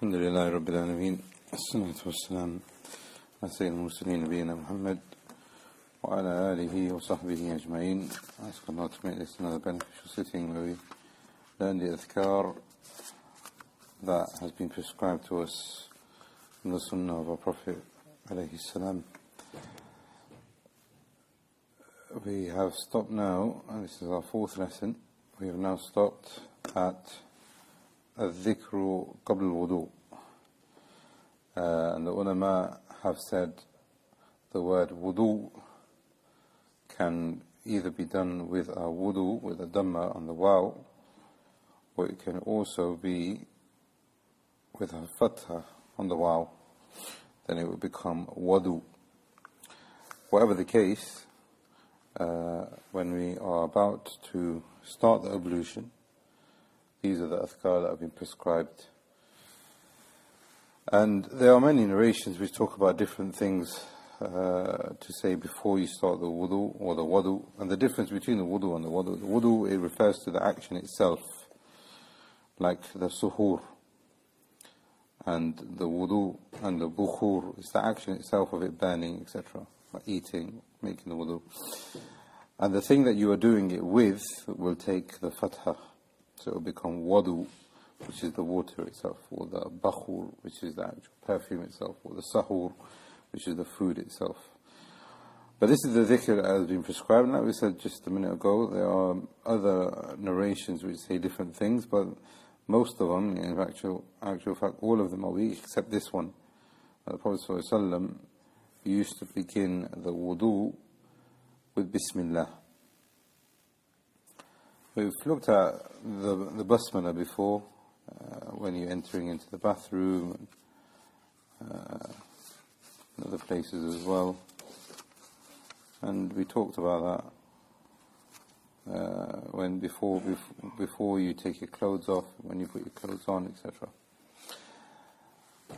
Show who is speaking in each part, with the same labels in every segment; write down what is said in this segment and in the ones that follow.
Speaker 1: الحمد لله رب العالمين الصلاة والسلام على سيد المرسلين نبينا محمد وعلى آله وصحبه أجمعين. I ask Allah to make this another beneficial sitting where we learn the adhkar that has been prescribed to us in the sunnah of our Prophet alayhi salam. We have stopped now, and this is our fourth lesson. We have now stopped at Dhikr قبل الوضوء, and the ulama have said the word wudu can either be done with a wudu, with a dhamma on the waw, or it can also be with a fatha on the waw, then it would become wadu. Whatever the case, when we are about to start the ablution, these are the adhkar that have been prescribed. And there are many narrations which talk about different things to say before you start the wudu or the wadu. And the difference between the wudu and the wudu, it refers to the action itself, like the suhoor. And the wudu and the bukhur is the action itself of it burning, etc., like eating, making the wudu. And the thing that you are doing it with will take the fatha. So it will become wadu, which is the water itself, or the bakhur, which is the actual perfume itself, or the sahur, which is the food itself. But this is the dhikr that has been prescribed. And like we said just a minute ago, there are other narrations which say different things, but most of them, in actual fact, all of them are weak, except this one. The Prophet ﷺ used to begin the wudu with Bismillah. We've looked at the Basmala before, when you're entering into the bathroom, and other places as well. And we talked about that when before you take your clothes off, when you put your clothes on, etc.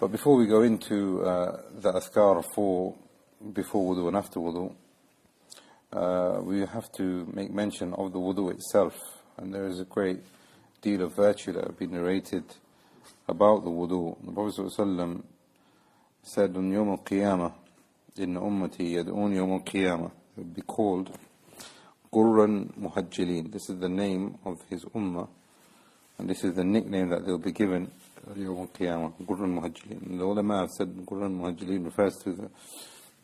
Speaker 1: But before we go into the adhkar for before wudu and after wudu, we have to make mention of the wudu itself, and there is a great deal of virtue that have been narrated about the wudu. The Prophet ﷺ said on Yawm al-Qiyamah, "Inna ummati yad'un Yawm al-Qiyamah," it will be called Qurran Muhajjalin. This is the name of his ummah, and this is the nickname that they'll be given Yawm al-Qiyamah, Qurran Muhajjalin. And the ulama have said Qurran Muhajjalin refers to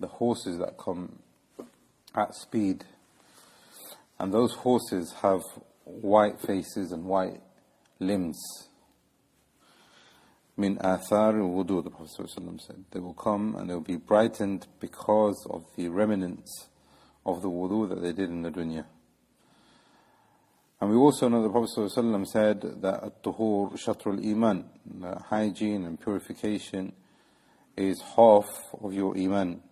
Speaker 1: the horses that come at speed, and those horses have white faces and white limbs. Min athar wudu, the Prophet ﷺ said, they will come and they will be brightened because of the remnants of the wudu that they did in the dunya. And we also know the Prophet ﷺ said that at-tuhur shatrul iman, hygiene and purification is half of your iman.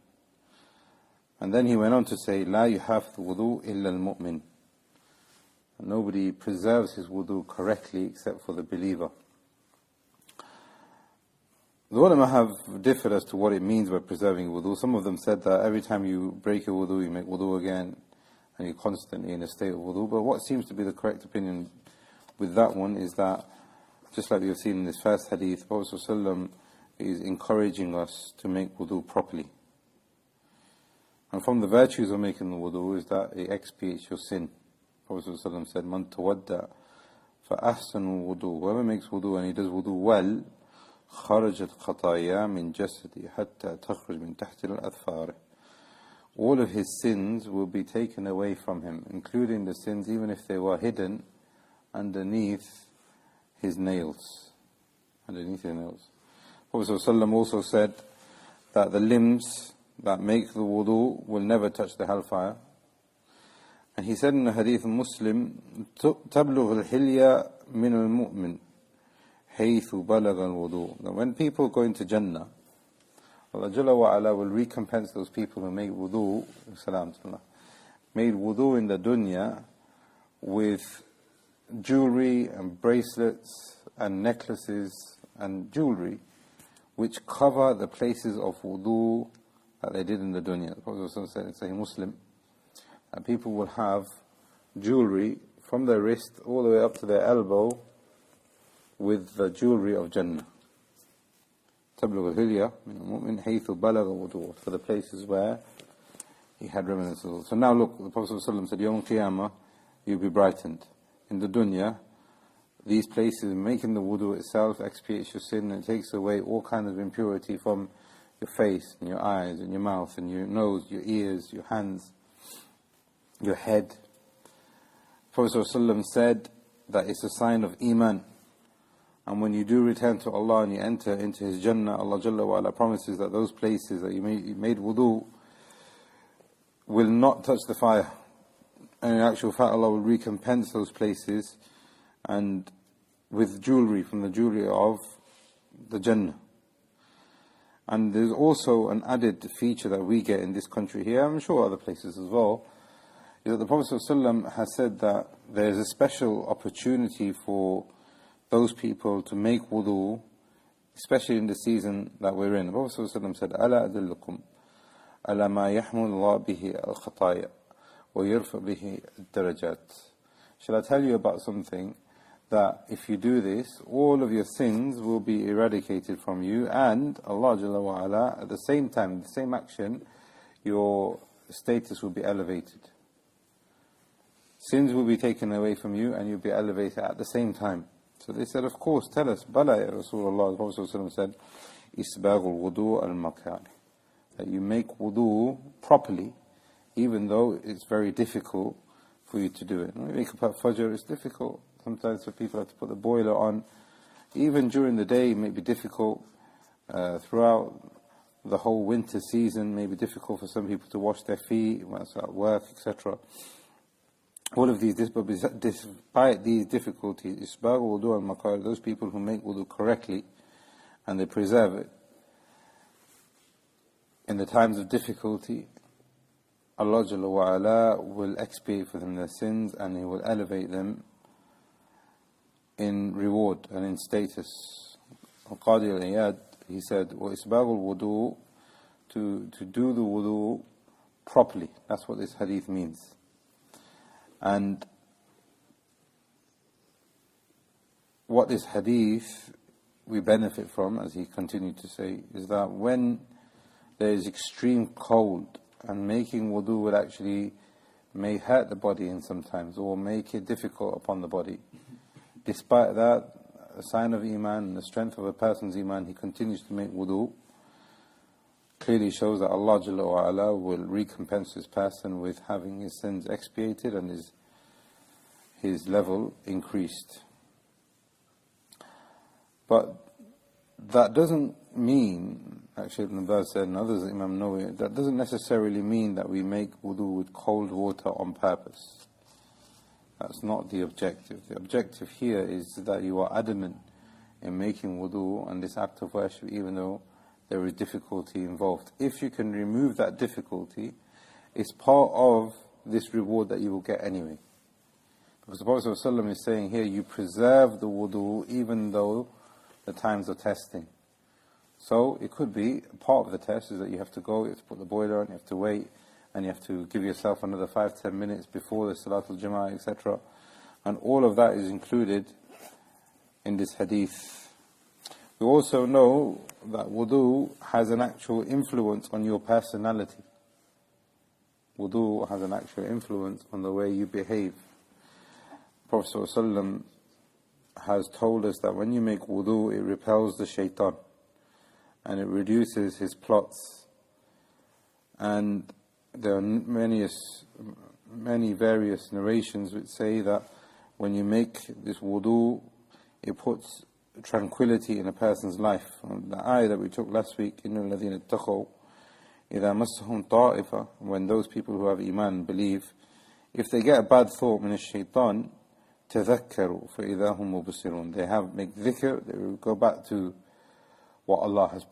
Speaker 1: And then he went on to say, "La yuhafidhu wudu illa al-mu'min." Nobody preserves his wudu correctly except for the believer. The ulama have differed as to what it means by preserving wudu. Some of them said that every time you break your wudu, you make wudu again, and you're constantly in a state of wudu. But what seems to be the correct opinion with that one is that, just like we have seen in this first hadith, the Prophet ﷺ is encouraging us to make wudu properly. And from the virtues of making the wudu is that it expiates your sin. Prophet ﷺ said, "Man tawadda fa ahsanu wudu." Whoever makes wudu and he does wudu well, kharajat khataya min jasadi hatta takhruj min tahti al-adfar. All of his sins will be taken away from him, including the sins even if they were hidden underneath his nails. Underneath his nails. Prophet ﷺ also said that the limbs that make the wudu will never touch the hellfire. And he said in the hadith of Muslim, تَبْلُغُ الْحِلْيَةِ مِنَ الْمُؤْمِنِ حَيْثُ بَلَغَ الْوُضُوء. Now when people go into Jannah, Allah Jalla wa Ala will recompense those people who made wudu, made wudu in the dunya with jewelry and bracelets and necklaces and jewelry which cover the places of wudu that they did in the dunya. The Prophet said in Sahih Muslim that people will have jewelry from their wrist all the way up to their elbow with the jewelry of Jannah. تبلغ الهلية من المؤمن حيث بلغ وضوءه, for the places where he had remnants of wudu. So now look, the Prophet ﷺ said, Yawm Qiyamah, you'll be brightened. In the dunya, these places, making the wudu itself expiates your sin, and it takes away all kinds of impurity from your face, and your eyes, and your mouth, and your nose, your ears, your hands, your head. Prophet ﷺ said that it's a sign of Eman. And when you do return to Allah and you enter into His Jannah, Allah Jalla wa Ala promises that those places that you made wudu will not touch the fire. And in actual fact, Allah will recompense those places and with jewelry from the jewelry of the Jannah. And there's also an added feature that we get in this country here, I'm sure other places as well, is that the Prophet ﷺ has said that there's a special opportunity for those people to make wudu, especially in the season that we're in. The Prophet ﷺ said, أَلَا أَدُلُّكُمْ عَلَى مَا يَحْمُلُ اللَّهُ بِهِ الْخَطَايَا وَيَرْفَعُ بِهِ الدَّرَجَاتِ. Shall I tell you about something that if you do this, all of your sins will be eradicated from you, and Allah Jalla wa Ala, at the same time, the same action, your status will be elevated. Sins will be taken away from you and you'll be elevated at the same time. So they said, of course, tell us. Bala ya Rasulullah. The Prophet ﷺ said, Isbagul wudu al-makani. That you make wudu properly, even though it's very difficult for you to do it. When you wake up at Fajr, it's difficult. Sometimes for people have to put the boiler on. Even during the day, it may be difficult. Throughout the whole winter season, it may be difficult for some people to wash their feet, when it's at work, etc. All of these, despite these difficulties, Isbagh wudu al-makar, those people who make wudu correctly and they preserve it in the times of difficulty, Allah Jalla wa Ala will expiate for them their sins and He will elevate them in reward and in status. Qadi al-Iyad, he said, وَإِسْبَاغُ الْوُضُوء, to do the wudu properly. That's what this hadith means. And what this hadith we benefit from, as he continued to say, is that when there is extreme cold and making wudu will actually may hurt the body in sometimes or make it difficult upon the body. Despite that, a sign of Eman and the strength of a person's Eman, he continues to make wudu, clearly shows that Allah Jalla wa Ala will recompense this person with having his sins expiated and his level increased. But that doesn't mean, actually Ibn Abbas said and others, Imam Nawawi, that doesn't necessarily mean that we make wudu with cold water on purpose. That's not the objective. The objective here is that you are adamant in making wudu and this act of worship, even though there is difficulty involved. If you can remove that difficulty, it's part of this reward that you will get anyway. Because the Prophet ﷺ is saying here, you preserve the wudu even though the times of testing. So it could be part of the test is that you have to go, you have to put the boiler on, you have to wait, and you have to give yourself another 5-10 minutes before the Salatul Jama'ah, etc. And all of that is included in this hadith. We also know that wudu has an actual influence on your personality. Wudu has an actual influence on the way you behave. Prophet ﷺ has told us that when you make wudu, it repels the shaitan and it reduces his plots. And there are many various narrations which say that when you make this wudu, it puts tranquility in a person's life. The ayah that we took last week, إِنَّ الَّذِينَ اتَّقَوْا إِذَا مَسَّهُمْ طَائِفَةٌ, when those people who have Iman believe, if they get a bad thought من الشيطان, تَذَكَّرُوا فَإِذَا هُمْ مُبْصِرُونَ, they make dhikr, they will go back to what Allah has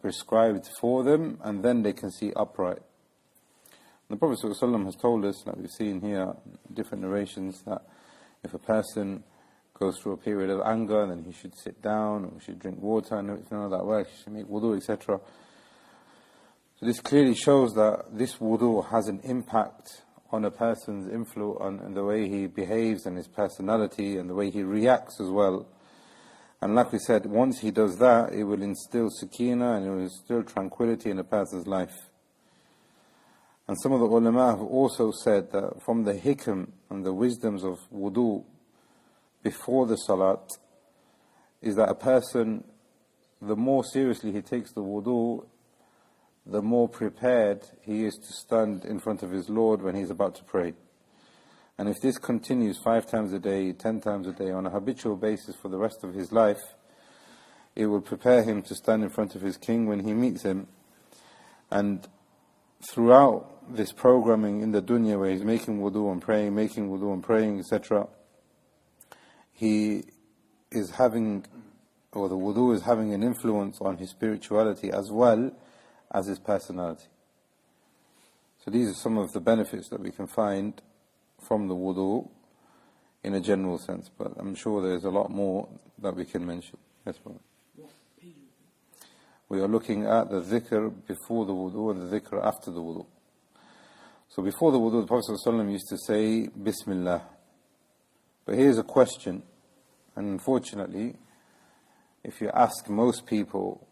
Speaker 1: prescribed for them, and then they can see upright. The Prophet ﷺ has told us, like we've seen here, different narrations, that if a person goes through a period of anger, then he should sit down, or he should drink water, and if none of that works, he should make wudu, etc. So this clearly shows that this wudu has an impact on a person's influence, and the way he behaves, and his personality, and the way he reacts as well. And like we said, once he does that, it will instill sakina and it will instill tranquility in a person's life. And some of the ulama have also said that from the hikam and the wisdoms of wudu before the salat is that a person, the more seriously he takes the wudu, the more prepared he is to stand in front of his Lord when he's about to pray. And if this continues 5 times a day, 10 times a day, on a habitual basis for the rest of his life, it will prepare him to stand in front of his King when he meets him. And throughout this programming in the dunya where he's making wudu and praying, etc., he is having, or the wudu is having an influence on his spirituality as well as his personality. So these are some of the benefits that we can find from the wudu in a general sense, but I'm sure there's a lot more that we can mention. Yes, brother. We are looking at the dhikr before the wudu and the dhikr after the wudu. So before the wudu, the Prophet ﷺ used to say Bismillah. But here's a question, and unfortunately, if you ask most people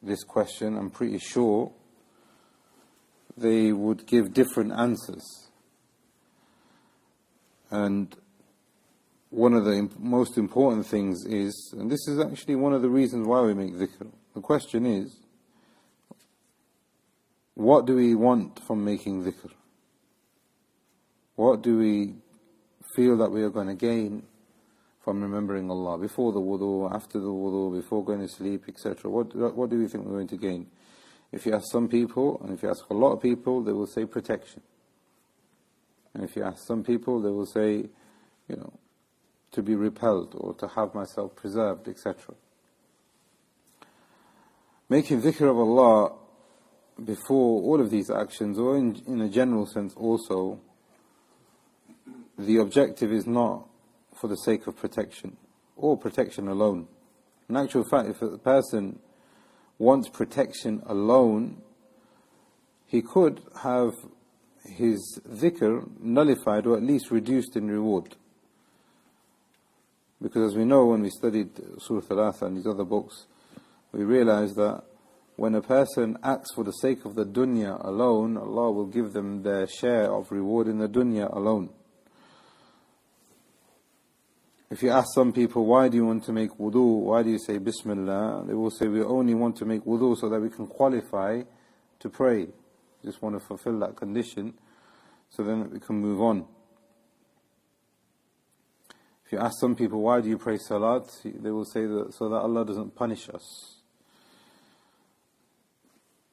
Speaker 1: this question, I'm pretty sure they would give different answers. And one of the most important things is, and this is actually one of the reasons why we make dhikr, the question is, what do we want from making dhikr? What do we feel that we are going to gain from remembering Allah before the wudu, after the wudu, before going to sleep, etc.? What do we think we're going to gain? If you ask some people, and if you ask a lot of people, they will say protection. And if you ask some people, they will say, to be repelled or to have myself preserved, etc. Making dhikr of Allah before all of these actions, or in a general sense also, the objective is not for the sake of protection, or protection alone. In actual fact, if a person wants protection alone, he could have his dhikr nullified or at least reduced in reward. Because as we know, when we studied Surah Thalatha and these other books, we realized that when a person acts for the sake of the dunya alone, Allah will give them their share of reward in the dunya alone. If you ask some people, why do you want to make wudu? Why do you say Bismillah? They will say, we only want to make wudu so that we can qualify to pray. Just want to fulfill that condition so then we can move on. If you ask some people, why do you pray salat? They will say that so that Allah doesn't punish us.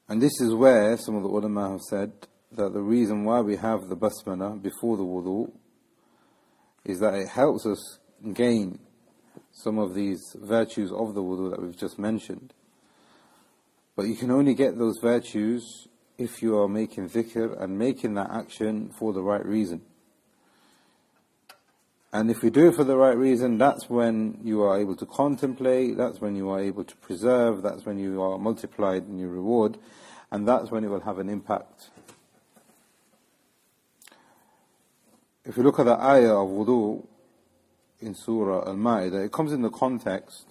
Speaker 1: And this is where some of the ulama have said that the reason why we have the basmala before the wudu is that it helps us gain some of these virtues of the wudu that we've just mentioned. But you can only get those virtues if you are making dhikr and making that action for the right reason. And if you do it for the right reason, that's when you are able to contemplate, that's when you are able to preserve, that's when you are multiplied in your reward, and that's when it will have an impact. If you look at the ayah of wudu in Surah Al-Ma'idah, it comes in the context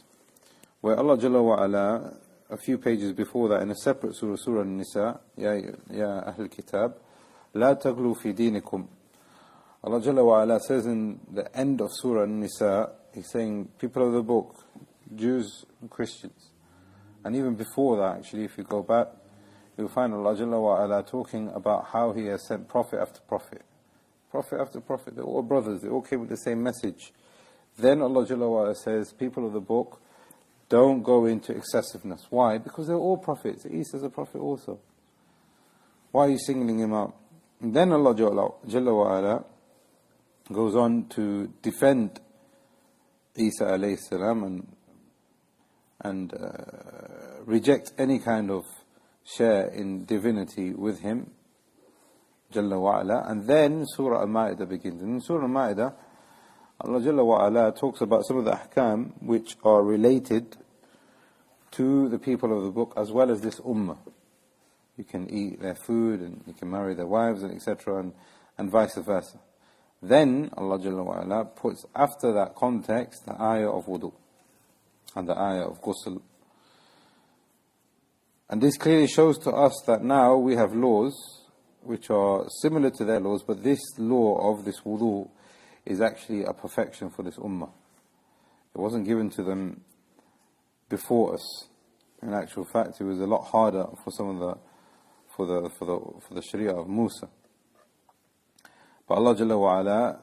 Speaker 1: where Allah Jalla wa Ala, a few pages before that, in a separate surah, Surah An-Nisa, Ya Ahl Kitab, La taglu fi dinikum. Allah Jalla wa Ala says in the end of Surah An-Nisa, He's saying, people of the book, Jews and Christians. And even before that, actually, if you go back, you'll find Allah Jalla wa Ala talking about how He has sent prophet after prophet. Prophet after prophet, they're all brothers, they all came with the same message. Then Allah Jalla wa Ala says, people of the book, don't go into excessiveness. Why? Because they're all prophets. Isa is a prophet also. Why are you singling him out? And then Allah Jalla wa Ala goes on to defend Isa alayhi salam and reject any kind of share in divinity with him, Jalla wa Ala. And then Surah Al-Ma'idah begins. And in Surah Al-Ma'idah, Allah Jalla wa Ala talks about some of the ahkam which are related to the people of the book as well as this ummah. You can eat their food and you can marry their wives and etc. and vice versa. Then Allah Jalla wa Ala puts after that context the ayah of wudu. and the ayah of ghusl. And this clearly shows to us that now we have laws which are similar to their laws, but this law of this wudu is actually a perfection for this ummah. It wasn't given to them before us. In actual fact, it was a lot harder for some of the Sharia of Musa. But Allah Jalla wa Ala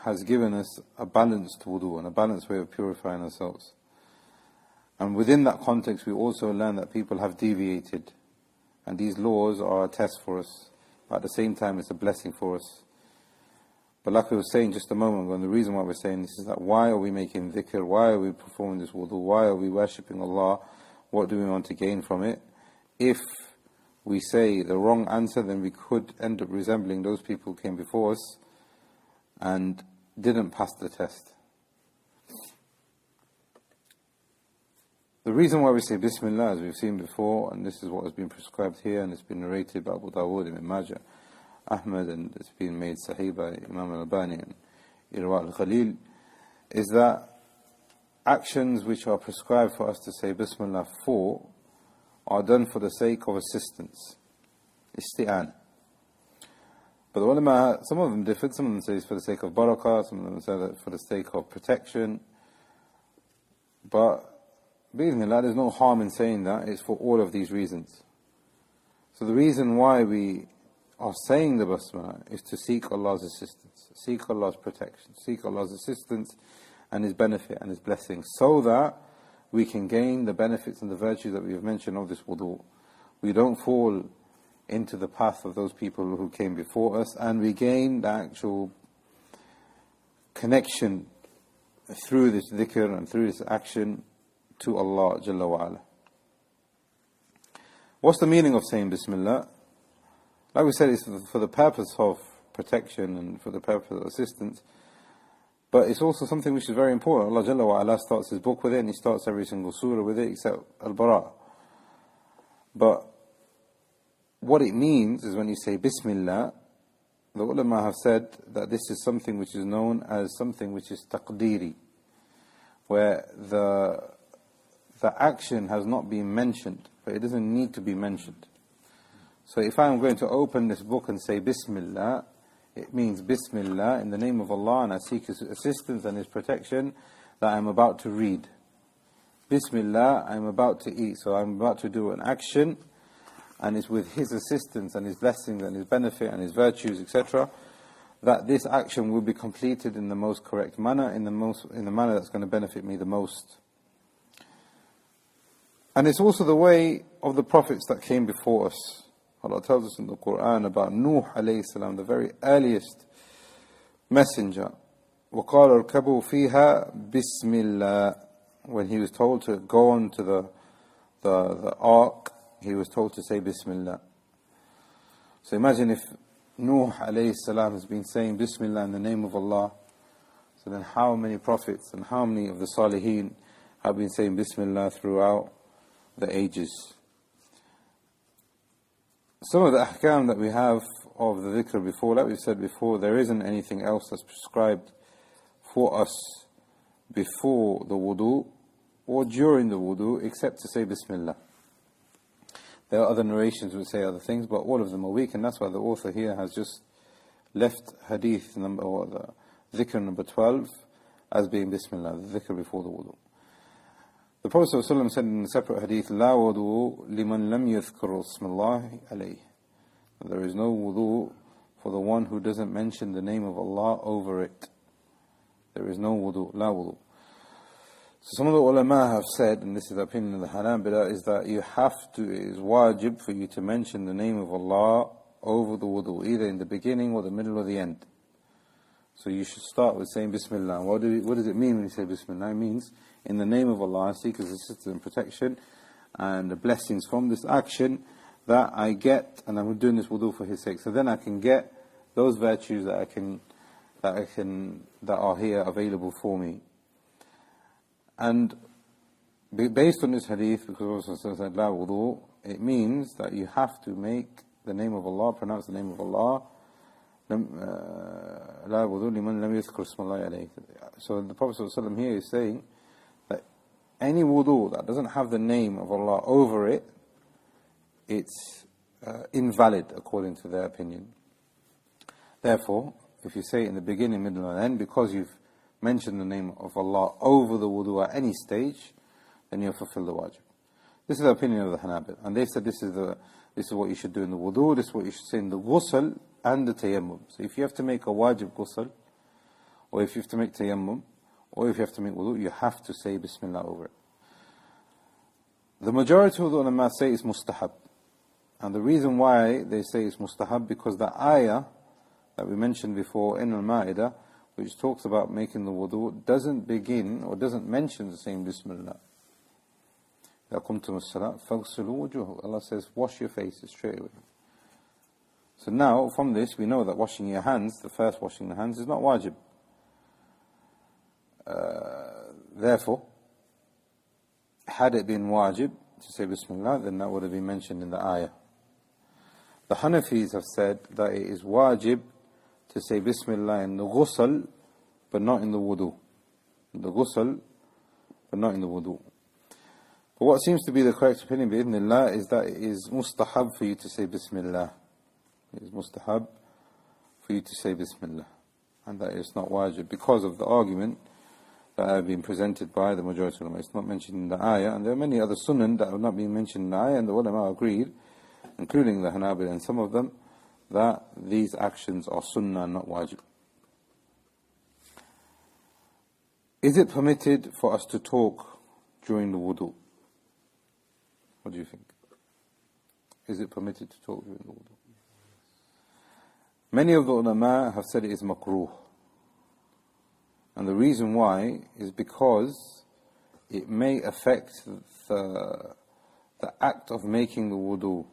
Speaker 1: has given us a balanced wudu and a balanced way of purifying ourselves. And within that context, we also learn that people have deviated, and these laws are a test for us. But at the same time, it's a blessing for us. But like we were saying just a moment ago, and the reason why we're saying this is that why are we making dhikr? Why are we performing this wudu? Why are we worshipping Allah? What do we want to gain from it? If we say the wrong answer, then we could end up resembling those people who came before us and didn't pass the test. The reason why we say Bismillah, as we've seen before, and this is what has been prescribed here, and it's been narrated by Abu Dawood, Ibn Majah, Ahmad, and it's been made Sahih by Imam al-Albani and Irwa al-Khalil, is that actions which are prescribed for us to say Bismillah for are done for the sake of assistance, isti'an. But the ulama, some of them differed. Some of them say it's for the sake of barakah, some of them say that for the sake of protection. But Bismillah, there's no harm in saying that. It's for all of these reasons. So the reason why we are saying the Basmala is to seek Allah's assistance, seek Allah's protection, seek Allah's assistance and His benefit and His blessing, so that we can gain the benefits and the virtues that we have mentioned of this wudu. We don't fall into the path of those people who came before us, and we gain the actual connection through this dhikr and through this action to Allah Jalla wa Ala. What's the meaning of saying Bismillah? Like we said, it's for the purpose of protection and for the purpose of assistance, but it's also something which is very important. Allah Jalla wa Ala starts His book with it, and He starts every single surah with it except Al-Bara. But what it means is when you say Bismillah, the ulama have said that this is something which is known as something which is taqdiri, where the action has not been mentioned, but it doesn't need to be mentioned. So if I'm going to open this book and say Bismillah, it means Bismillah, in the name of Allah, and I seek His assistance and His protection, that I'm about to read. Bismillah, I'm about to eat, so I'm about to do an action, and it's with His assistance and His blessings and His benefit and His virtues, etc., that this action will be completed in the most correct manner, in the manner that's going to benefit me the most. And it's also the way of the prophets that came before us. Allah tells us in the Quran about Nuh alayhi salam, the very earliest messenger. وَقَالَ ارْكَبُوا فِيهَا بِسْمِ اللَّهِ. When he was told to go on to the ark, he was told to say Bismillah. So imagine if Nuh alayhi salam has been saying Bismillah in the name of Allah, so then how many prophets and how many of the Salihin have been saying Bismillah throughout the ages. Some of the ahkam that we have of the dhikr before, like we've said before, there isn't anything else that's prescribed for us before the wudu or during the wudu except to say Bismillah. There are other narrations which say other things, but all of them are weak, and that's why the author here has just left hadith number, or the dhikr number 12 as being Bismillah, the dhikr before the wudu. The Prophet ﷺ said in a separate hadith, لا وضوء لمن لم يذكر اسم الله عليه. There is no wudu for the one who doesn't mention the name of Allah over it. There is no wudu, la wudu. So some of the ulama have said, and this is the opinion of the Hanabila, is that you have to, it is wajib for you to mention the name of Allah over the wudu, either in the beginning or the middle or the end. So you should start with saying Bismillah. What does it mean when you say Bismillah? It means, in the name of Allah, I seek His assistance and protection and the blessings from this action that I get, and I'm doing this wudu for His sake. So then I can get those virtues that are here available for me. And based on this hadith, because Allah said La wudu, it means that you have to make the name of Allah, pronounce the name of Allah. So the Prophet ﷺ here is saying that any wudu that doesn't have the name of Allah over it, it's invalid according to their opinion. Therefore, if you say it in the beginning, middle and end, because you've mentioned the name of Allah over the wudu at any stage, then you'll fulfill the wajib. This is the opinion of the Hanabil, and they said this is what you should do in the wudu, this is what you should say in the ghusl and the tayammum. So if you have to make a wajib ghusl, or if you have to make tayammum, or if you have to make wudu, you have to say Bismillah over it. The majority of the ulama say it's mustahab. And the reason why they say it's mustahab, because the ayah that we mentioned before in Al-Ma'idah, which talks about making the wudu, doesn't begin or doesn't mention the same Bismillah. إِذَا قُمْتُمُ الصَّلَاةِ فَاغْسِلُوا وُجُوهَكُمْ. Allah says, wash your faces straight away. So now, from this, we know that washing your hands, the first washing the hands, is not wajib. Therefore, had it been wajib to say Bismillah, then that would have been mentioned in the ayah. The Hanafis have said that it is wajib to say Bismillah in the ghusl, but not in the wudu. The ghusl, but not in the wudu. But what seems to be the correct opinion, bi'idhnillah, is that it is mustahab for you to say Bismillah. It is mustahab for you to say Bismillah. And that it's not wajib, because of the argument that have been presented by the majority of ulama. It's not mentioned in the ayah, and there are many other sunan that have not been mentioned in the ayah, and the ulama agreed, including the Hanabil and some of them, that these actions are sunnah, not wajib. Is it permitted for us to talk during the wudu? What do you think? Is it permitted to talk during the wudu? Many of the ulama have said it is makruh. And the reason why is because it may affect the act of making the wudu.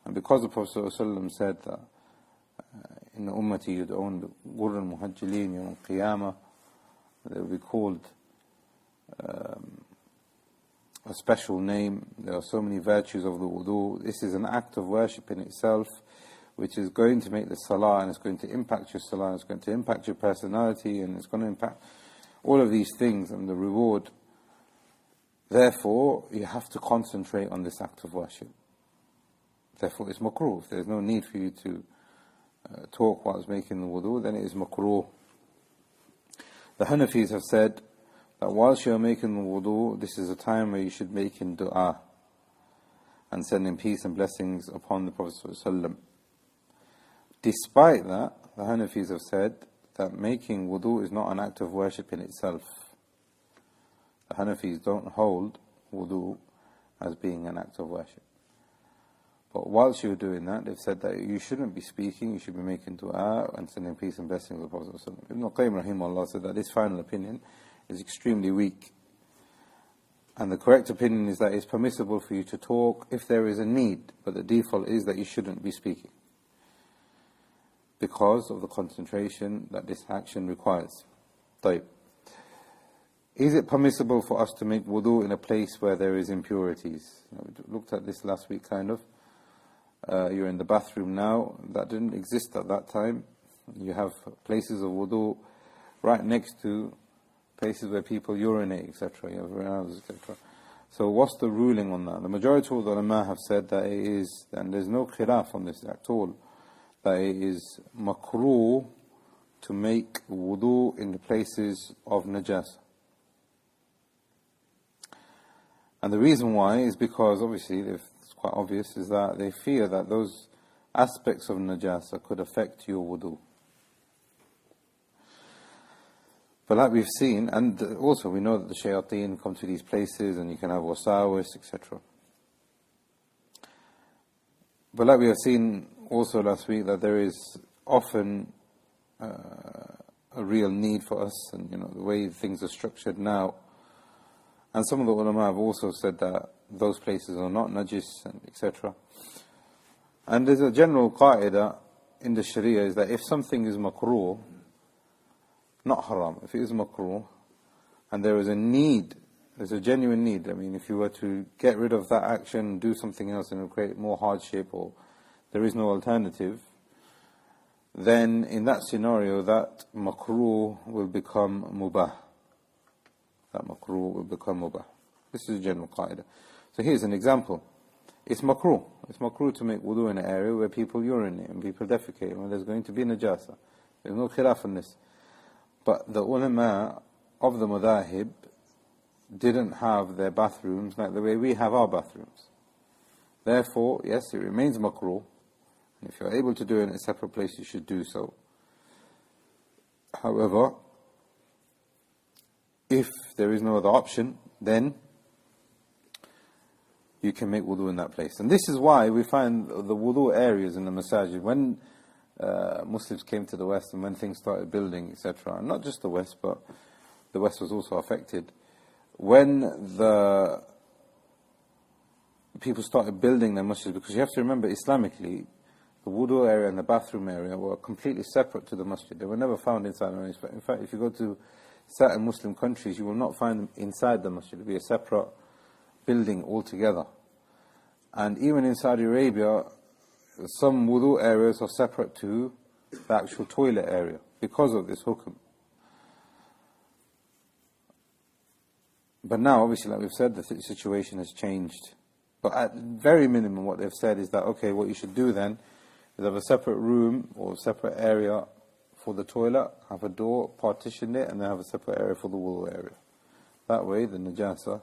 Speaker 1: And because the Prophet ﷺ said that in the ummati yud'un ghurran muhajjalin yawm al-qiyamah, they will be called a special name. There are so many virtues of the wudu. This is an act of worship in itself, which is going to make the salah, and it's going to impact your salah, and it's going to impact your personality, and it's going to impact all of these things and the reward. Therefore, you have to concentrate on this act of worship. Therefore, it's makruh. If there's no need for you to talk whilst making the wudu, then it is makruh. The Hanafis have said that whilst you're making the wudu, this is a time where you should make in dua and sending peace and blessings upon the Prophet ﷺ. Despite that, the Hanafis have said that making wudu is not an act of worship in itself. The Hanafis don't hold wudu as being an act of worship. But whilst you're doing that, they've said that you shouldn't be speaking, you should be making dua and sending peace and blessings to the Prophet ﷺ. Ibn al-Qayyim rahimahullah said that this final opinion is extremely weak. And the correct opinion is that it's permissible for you to talk if there is a need, but the default is that you shouldn't be speaking, because of the concentration that this action requires. طيب. Is it permissible for us to make wudu in a place where there is impurities? We looked at this last week, kind of. You're in the bathroom now. That didn't exist at that time. You have places of wudu right next to places where people urinate, etc. You have urinals, etc. So what's the ruling on that? The majority of the ulama have said that it is, and there's no khilaf on this at all, that it is makruh to make wudu in the places of najasah. And the reason why is because, obviously, it's quite obvious, is that they fear that those aspects of najasah could affect your wudu. But like we've seen, and also we know that the shayateen come to these places and you can have wasawis, etc. But like we have seen also last week, that there is often a real need for us, and the way things are structured now. And some of the ulama have also said that those places are not najis, and etc. And there's a general qaida in the Sharia, is that if something is makruh, not haram, if it is makruh, and there is a need, there's a genuine need. I mean, if you were to get rid of that action, do something else, and it will create more hardship, or there is no alternative, then in that scenario, that makruh will become mubah. that makruh will become mubah. This is a general qaida. So here's an example. It's makruh. It's makruh to make wudu in an area where people urinate and people defecate, and there's going to be najasah. There's no khilaf on this. But the ulama of the madahib didn't have their bathrooms like the way we have our bathrooms. Therefore, yes, it remains makruh. And if you're able to do it in a separate place, you should do so. However, if there is no other option, then you can make wudu in that place. And this is why we find the wudu areas in the masajid, when Muslims came to the West and when things started building, etc., and not just the West, but the West was also affected, when the people started building their masjids, because you have to remember, Islamically, the wudu area and the bathroom area were completely separate to the masjid. They were never found inside the masjid. In fact, if you go to certain Muslim countries, you will not find them inside the masjid. It will be a separate building altogether. And even in Saudi Arabia, some wudu areas are separate to the actual toilet area because of this hukum. But now, obviously, like we've said, the situation has changed. But at very minimum, what they've said is that, okay, what you should do then is have a separate room or a separate area for the toilet, have a door, partition it, and then have a separate area for the wudu area. That way, the najasah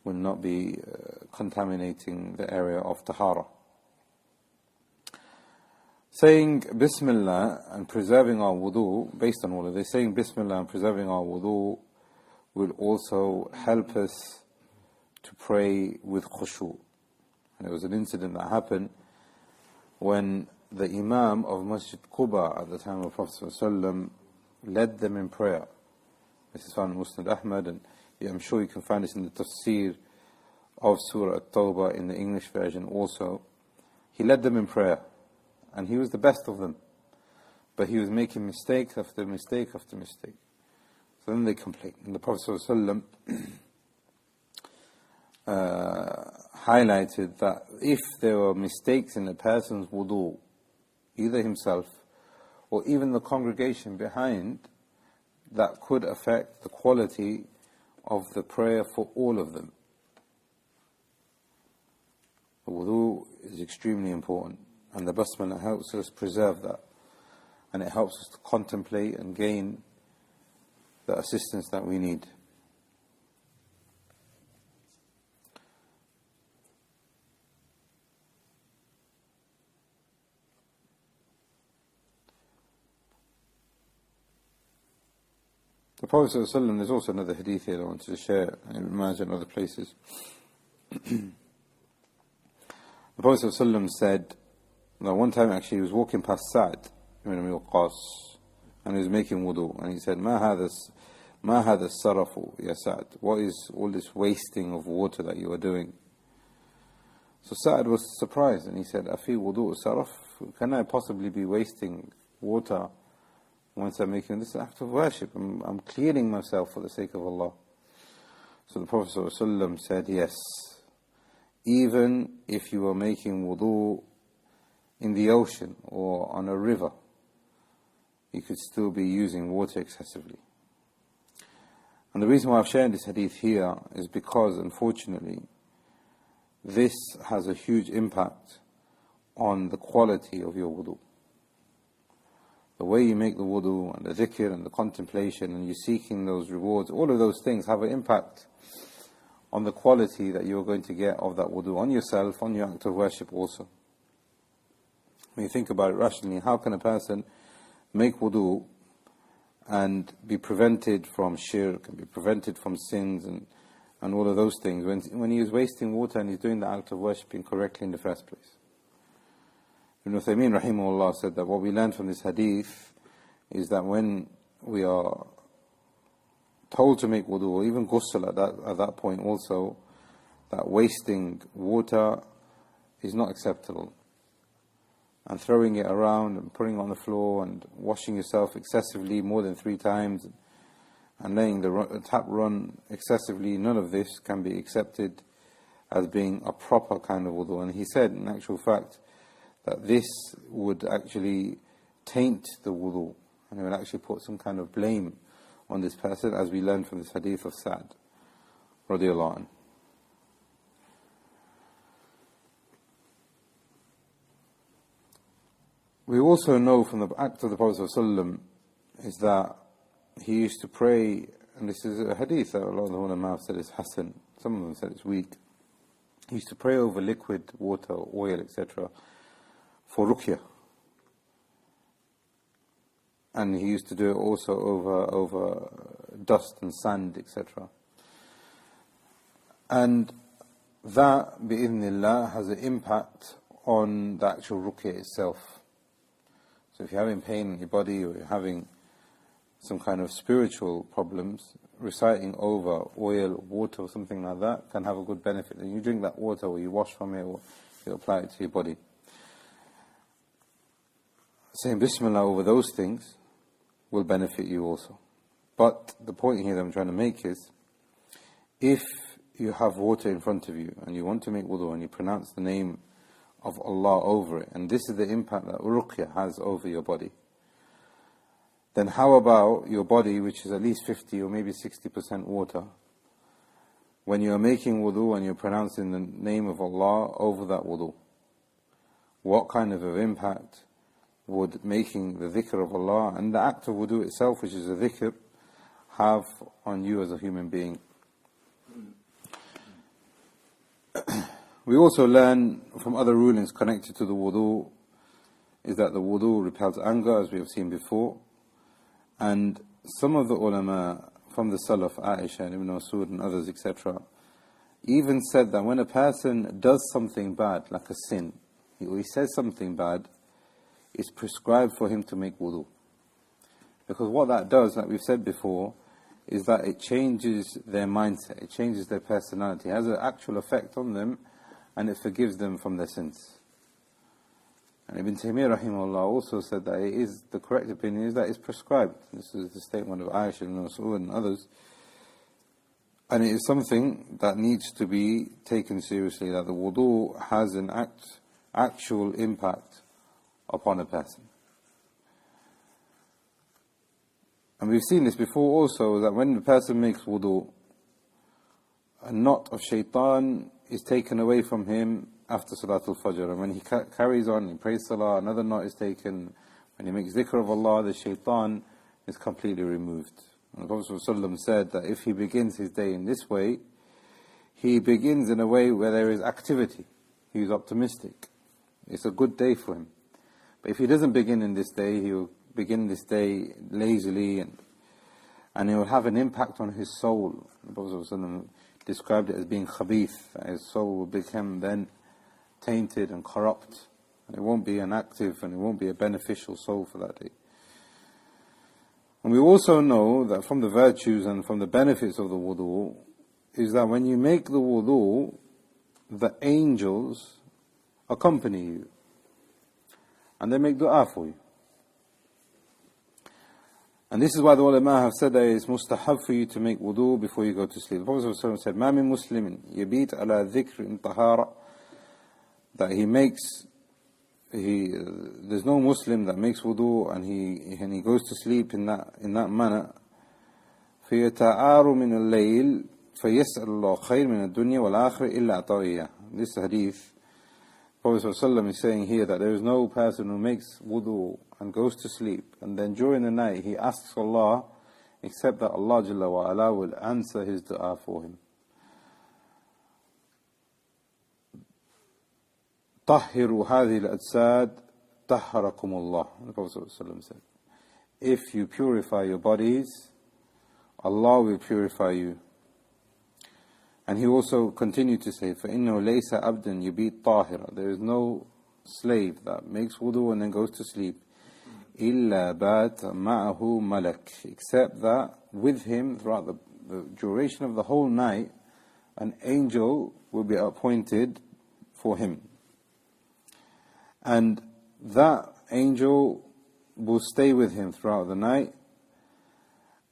Speaker 1: will not be contaminating the area of tahara. Saying Bismillah and preserving our wudu, based on all of this, saying Bismillah and preserving our wudu will also help us to pray with khushu'. And there was an incident that happened when the Imam of Masjid Quba at the time of Prophet ﷺ led them in prayer. This is found in Musnad Ahmad, and I'm sure you can find this in the tafsir of Surah At-Tawbah in the English version also. He led them in prayer, and he was the best of them. But he was making mistake after mistake after mistake. So then they complained. And the Prophet ﷺ highlighted that if there were mistakes in a person's wudu, either himself or even the congregation behind, that could affect the quality of the prayer for all of them. The wudu is extremely important, and the basmala helps us preserve that, and it helps us to contemplate and gain the assistance that we need. The Prophet ﷺ, there's also another hadith here I wanted to share, in Eman and other places. The Prophet ﷺ said, that one time actually he was walking past Sa'd ibn Abi Waqqas, and he was making wudu, and he said, Ma hadha sarafu, ya Sa'd? What is all this wasting of water that you are doing? So Sa'd was surprised, and he said, Afi wudu saraf? Can I possibly be wasting water once I'm making this act of worship? I'm cleaning myself for the sake of Allah. So the Prophet ﷺ said, yes, even if you are making wudu in the ocean or on a river, you could still be using water excessively. And the reason why I've shared this hadith here is because, unfortunately, this has a huge impact on the quality of your wudu. The way you make the wudu and the dhikr and the contemplation and you seeking those rewards, all of those things have an impact on the quality that you're going to get of that wudu, on yourself, on your act of worship also. When you think about it rationally, how can a person make wudu and be prevented from shirk and be prevented from sins and all of those things when he is wasting water and he's doing the act of worship incorrectly in the first place? Ibn Uthaymeen rahimahullah said that what we learn from this hadith is that when we are told to make wudu, or even ghusl at that point also, that wasting water is not acceptable. And throwing it around and putting it on the floor and washing yourself excessively more than 3 times and letting the tap run excessively, none of this can be accepted as being a proper kind of wudu. And he said, in actual fact, that this would actually taint the wudu, and it would actually put some kind of blame on this person, as we learn from this hadith of Sa'd radiallahu anhu. We also know from the act of the Prophet ﷺ is that he used to pray, and this is a hadith that a lot of the ulama have said is hasan, some of them said it's weak. He used to pray over liquid, water, oil, etc. for ruqyah. And he used to do it also over dust and sand, etc. And that, bi'idhnillah, has an impact on the actual ruqyah itself. So if you're having pain in your body, or you're having some kind of spiritual problems, reciting over oil, water, or something like that can have a good benefit. And you drink that water, or you wash from it, or you apply it to your body. Saying Bismillah over those things will benefit you also. But the point here that I'm trying to make is, if you have water in front of you and you want to make wudu and you pronounce the name of Allah over it, and this is the impact that ruqyah has over your body, then how about your body, which is at least 50 or maybe 60% water, when you are making wudu and you're pronouncing the name of Allah over that wudu? What kind of impact would making the dhikr of Allah and the act of wudu itself, which is a dhikr, have on you as a human being? We also learn from other rulings connected to the wudu is that the wudu repels anger, as we have seen before. And some of the ulama from the Salaf, Aisha and Ibn Masud and others, etc., even said that when a person does something bad, like a sin, or he says something bad, it's prescribed for him to make wudu. Because what that does, like we've said before, is that it changes their mindset, it changes their personality, it has an actual effect on them, and it forgives them from their sins. And Ibn Taymiyyah rahimahullah also said that it is, the correct opinion is that it's prescribed. This is the statement of Aisha and Mas'ud and others. And it is something that needs to be taken seriously, that the wudu has an actual impact upon a person. And we've seen this before also, that when the person makes wudu, a knot of shaitan is taken away from him after Salatul Fajr. And when he carries on, he prays Salah, another knot is taken. When he makes dhikr of Allah, the shaitan is completely removed. And the Prophet ﷺ said that if he begins his day in this way, he begins in a way where there is activity. He is optimistic. It's a good day for him. But if he doesn't begin in this day, he will begin this day lazily, and it will have an impact on his soul. The Prophet ﷺ described it as being khabith, that his soul will become then tainted and corrupt, and it won't be an active and it won't be a beneficial soul for that day. And we also know that from the virtues and from the benefits of the wudu is that when you make the wudu, the angels accompany you and they make dua for you. And this is why the ulama have said that it's mustahab for you to make wudu before you go to sleep. The Prophet ﷺ said, مَا مِن مُسْلِمٍ يَبِيتْ عَلَى ذِكْرٍ طَهَارَةٍ, that there's no Muslim that makes wudu and he goes to sleep in that manner. فَيَتَعَارُ مِنَ اللَّيْلِ فَيَسْأَلُ اللَّهُ خَيْرٍ مِنَ الدُّنْيَا وَالْآخِرِ إِلَّا أَعْطَاهُ. This hadith, Prophet ﷺ is saying here that there is no person who makes wudu and goes to sleep, and then during the night he asks Allah, except that Allah Jalla wa Ala will answer his dua for him. طَهِّرُوا هَذِهِ الْأَجْسَادِ طَهَّرَكُمُ اللَّهُ. The Prophet ﷺ said, if you purify your bodies, Allah will purify you. And he also continued to say, فَإِنَّهُ لَيْسَ عَبْدًا يُبِيتْ طَاهِرًا. There is no slave that makes wudu and then goes to sleep, إِلَّا بَاتَ مَعَهُ مَلَكٌ, except that with him throughout the duration of the whole night, an angel will be appointed for him. And that angel will stay with him throughout the night,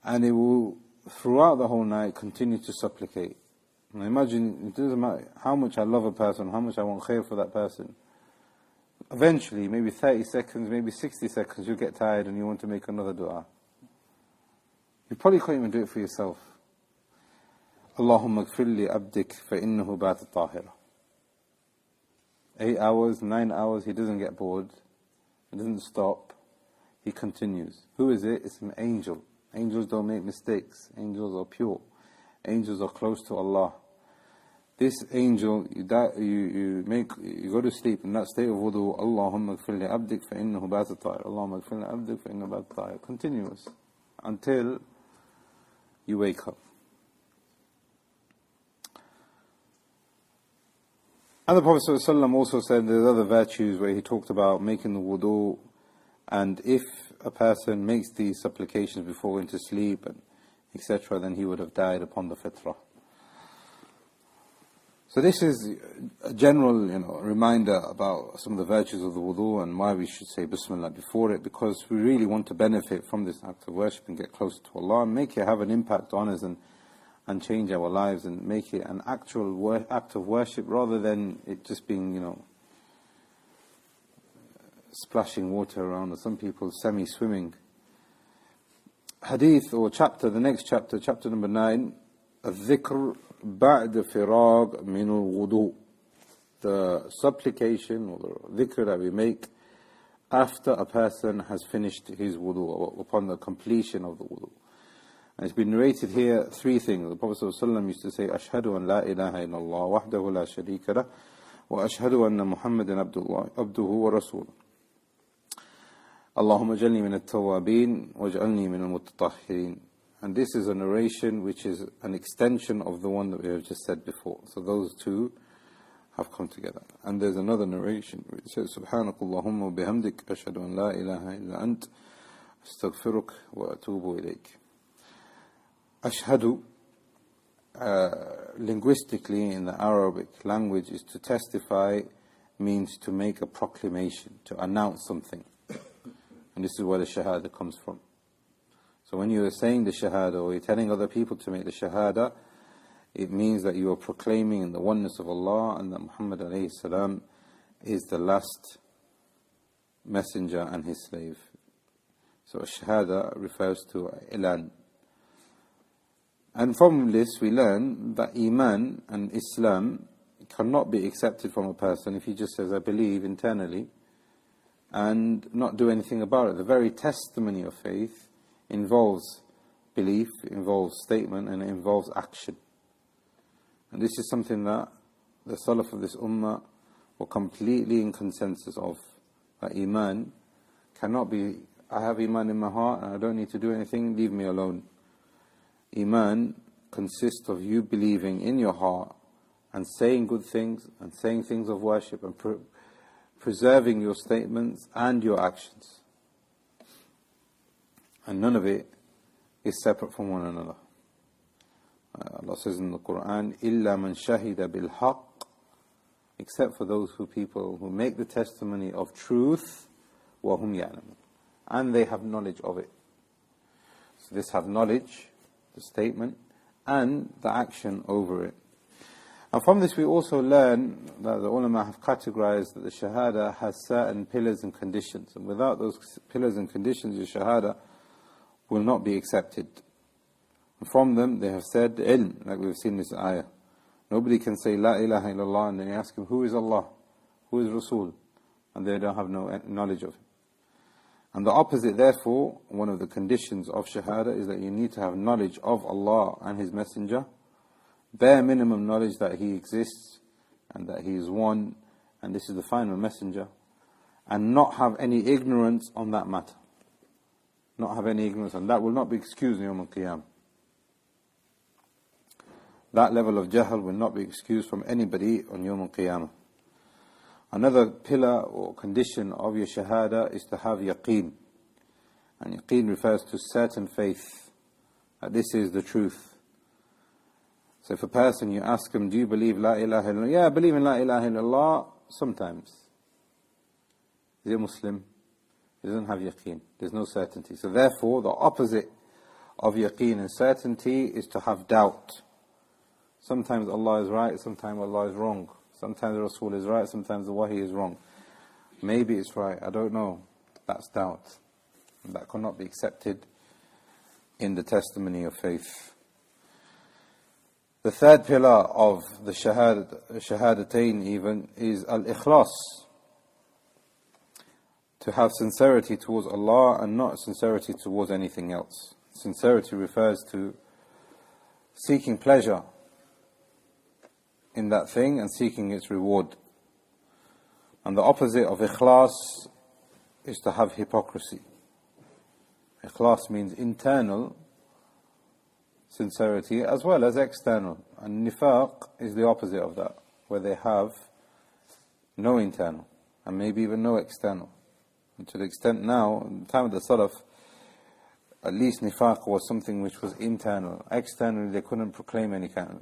Speaker 1: and it will throughout the whole night continue to supplicate. Now imagine, it doesn't matter how much I love a person, how much I want khair for that person. Eventually, maybe 30 seconds, maybe 60 seconds, you'll get tired and you want to make another dua. You probably can't even do it for yourself. Allahumma gfir li abdik fa innahu bata tahira. 8 hours, 9 hours, he doesn't get bored. He doesn't stop. He continues. Who is it? It's an angel. Angels don't make mistakes. Angels are pure. Angels are close to Allah. This angel, you go to sleep in that state of wudu. Allahumma gfir li abdik fa innahu bata tahira. Allahumma gfir li abdik fa innahu bata tahira. Continuous until you wake up. And the Prophet ﷺ also said there's other virtues where he talked about making the wudu, and if a person makes these supplications before going to sleep, and etc., then he would have died upon the fitrah. So this is a general, reminder about some of the virtues of the wudu and why we should say Bismillah before it, because we really want to benefit from this act of worship and get closer to Allah and make it have an impact on us and change our lives and make it an actual act of worship rather than it just being, splashing water around, or some people semi-swimming. Hadith or chapter, the next chapter, chapter number 9, Dhikr ba'd firag min al-Wudhoo. The supplication or the dhikr that we make after a person has finished his wudu, or upon the completion of the wudu. And it's been narrated here 3 things. The Prophet ﷺ used to say, Ashhadu an la ilaha illallah wahdahu la sharika lah, wa ashhadu anna Muhammadan abduhu wa rasuluh. Allahumma jalni min at-tawabin waj'alni min al-mutatahhirin. And this is a narration which is an extension of the one that we have just said before. So those two have come together. And there's another narration which says, Subhanakallahumma wa bihamdik ashhadu an la ilaha illa ant astaghfiruk wa atubu ilayk. Ashhadu, linguistically in the Arabic language, is to testify, means to make a proclamation, to announce something. And this is where the Shahadah comes from. So when you are saying the Shahadah, or you're telling other people to make the Shahadah, it means that you are proclaiming the oneness of Allah and that Muhammad alayhi salam is the last messenger and his slave. So Shahadah refers to Ilan. And from this we learn that Eman and Islam cannot be accepted from a person if he just says, I believe internally, and not do anything about it. The very testimony of faith involves belief, involves statement, and it involves action. And this is something that the Salaf of this Ummah were completely in consensus of. That Eman cannot be, I have Eman in my heart and I don't need to do anything, leave me alone. Eman consists of you believing in your heart and saying good things and saying things of worship and preserving your statements and your actions. And none of it is separate from one another. Allah says in the Quran, إِلَّا مَنْ شَهِدَ بِالْحَقِّ, except for those people who make the testimony of truth, وَهُمْ يَعْلَمُونَ, and they have knowledge of it. So this have knowledge, the statement, and the action over it. And from this we also learn that the ulama have categorized that the Shahadah has certain pillars and conditions, and without those pillars and conditions, your Shahadah will not be accepted. And from them they have said ilm, like we've seen this ayah. Nobody can say La ilaha illallah and then you ask him, who is Allah? Who is Rasul? And they don't have no knowledge of him. And the opposite, therefore, one of the conditions of Shahadah is that you need to have knowledge of Allah and His Messenger, bare minimum knowledge that He exists and that He is one and this is the final messenger, and not have any ignorance on that matter. Not have any ignorance, and that will not be excused in Yawm al-Qiyamah. That level of jahl will not be excused from anybody on Yawm al-Qiyamah. Another pillar or condition of your Shahadah is to have yaqeen. And yaqeen refers to certain faith, that this is the truth. So if a person, you ask him, do you believe La ilaha illallah? Yeah, I believe in La ilaha illallah sometimes. Is he a Muslim? He doesn't have yaqeen. There's no certainty. So therefore, the opposite of yaqeen and certainty is to have doubt. Sometimes Allah is right, sometimes Allah is wrong. Sometimes the Rasul is right, sometimes the Wahi is wrong. Maybe it's right, I don't know. That's doubt. And that cannot be accepted in the testimony of faith. The third pillar of the Shahadatain even is al-ikhlas, to have sincerity towards Allah and not sincerity towards anything else. Sincerity refers to seeking pleasure in that thing and seeking its reward. And the opposite of ikhlas is to have hypocrisy. Ikhlas means internal sincerity as well as external. And nifaq is the opposite of that, where they have no internal and maybe even no external. And to the extent now, in the time of the Salaf, at least nifaq was something which was internal. Externally they couldn't proclaim any kind of,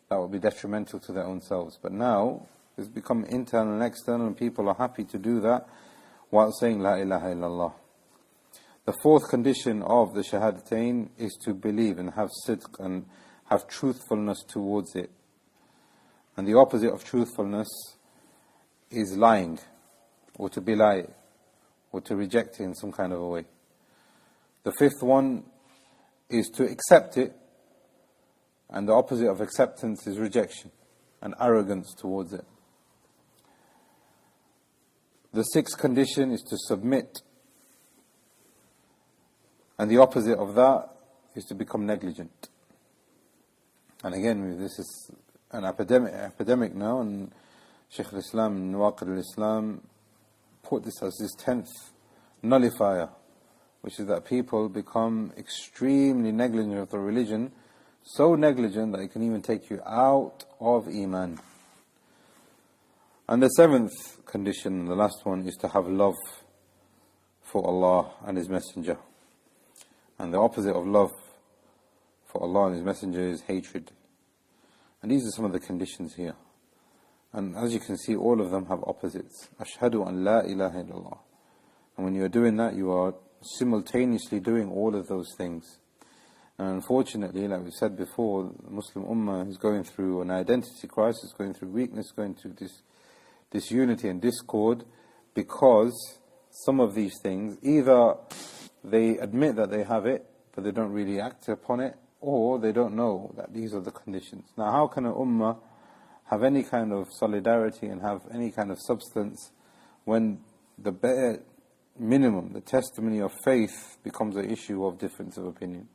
Speaker 1: that would be detrimental to their own selves. But now it's become internal and external, and people are happy to do that while saying La ilaha illallah. The fourth condition of the Shahadatain is to believe and have sidq and have truthfulness towards it. And the opposite of truthfulness is lying, or to belie, or to reject it in some kind of a way. The fifth one is to accept it, and the opposite of acceptance is rejection and arrogance towards it. The sixth condition is to submit, and the opposite of that is to become negligent. And again, this is an epidemic now, and Shaykh al-Islam, Nawaqid al-Islam, put this as his 10th nullifier, which is that people become extremely negligent of the religion, so negligent that it can even take you out of Eman. And the seventh condition, the last one, is to have love for Allah and His Messenger. And the opposite of love for Allah and His Messenger is hatred. And these are some of the conditions here. And as you can see, all of them have opposites. Ashhadu an la ilaha illallah. And when you are doing that, you are simultaneously doing all of those things. And unfortunately, like we said before, the Muslim Ummah is going through an identity crisis, going through weakness, going through disunity and discord, because some of these things, either they admit that they have it, but they don't really act upon it, or they don't know that these are the conditions. Now, how can an Ummah have any kind of solidarity and have any kind of substance when the bare minimum, the testimony of faith, becomes an issue of difference of opinion?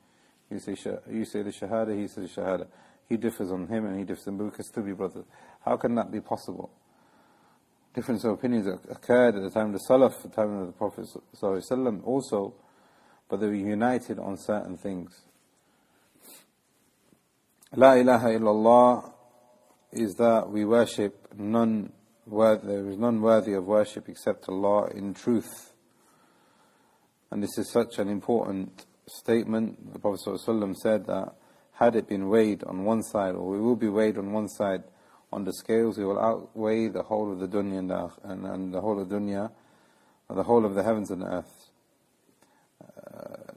Speaker 1: You say the Shahadah, he says the Shahadah. He differs on him and he differs on, but we can still be brothers. How can that be possible? Difference of opinions occurred at the time of the Salaf, at the time of the Prophet ﷺ also, but they were united on certain things. La ilaha illallah is that we worship there is none worthy of worship except Allah in truth. And this is such an important statement. The Prophet ﷺ said that had it been weighed on one side, or we will be weighed on one side on the scales, it will outweigh the whole of the Dunya and the whole of Dunya, and the whole of the heavens and the earth.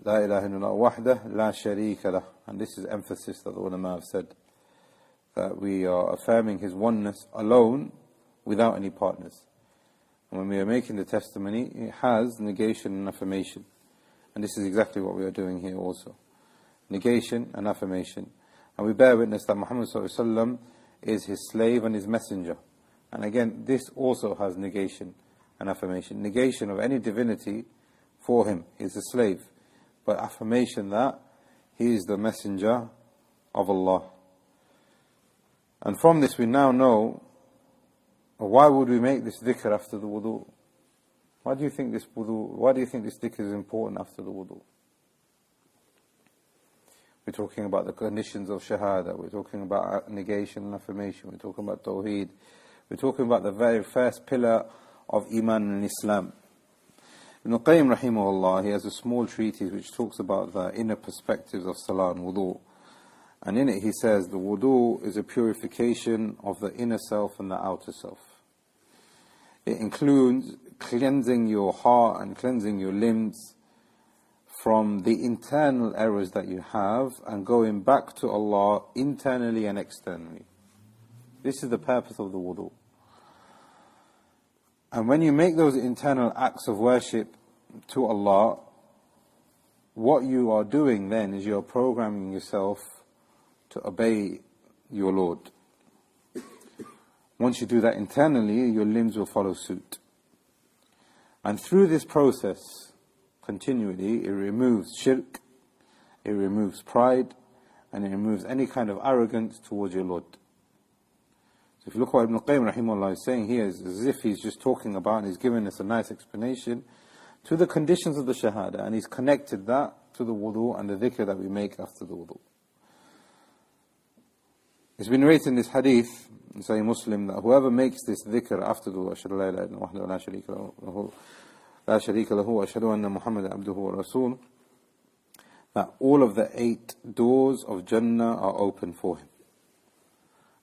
Speaker 1: La ilaha illallah wahdah la sharika lah. And this is emphasis that the ulama have said, that we are affirming His oneness alone without any partners. And when we are making the testimony, it has negation and affirmation. And this is exactly what we are doing here also. Negation and affirmation. And we bear witness that Muhammad ﷺ is His slave and His messenger. And again, this also has negation and affirmation. Negation of any divinity for Him, He is a slave. But affirmation that He is the messenger of Allah. And from this we now know, why would we make this dhikr after the wudu? Why do you think this dhikr is important after the wudu? We're talking about the conditions of Shahadah, we're talking about negation and affirmation, we're talking about Tawheed, we're talking about the very first pillar of Eman and Islam. Ibn Qayyim rahimahullah, he has a small treatise which talks about the inner perspectives of Salah and Wudu. And in it he says the wudu is a purification of the inner self and the outer self. It includes cleansing your heart and cleansing your limbs from the internal errors that you have and going back to Allah internally and externally. This is the purpose of the wudu. And when you make those internal acts of worship to Allah, what you are doing then is you're programming yourself to obey your Lord. Once you do that internally, your limbs will follow suit. And through this process, continually, it removes shirk, it removes pride, and it removes any kind of arrogance towards your Lord. So if you look at what Ibn Qayyim rahimahullah is saying here, is as if he's just talking about, and he's giving us a nice explanation to the conditions of the Shahadah, and he's connected that to the wudu and the dhikr that we make after the wudu. It's been narrated in this hadith, in Sahih Muslim, that whoever makes this dhikr after the wudu, ashhadu la ilaha illallah wahdahu la sharika lahu, wa ashhadu anna Muhammadan abduhu wa rasul, that all of the 8 doors of Jannah are open for him.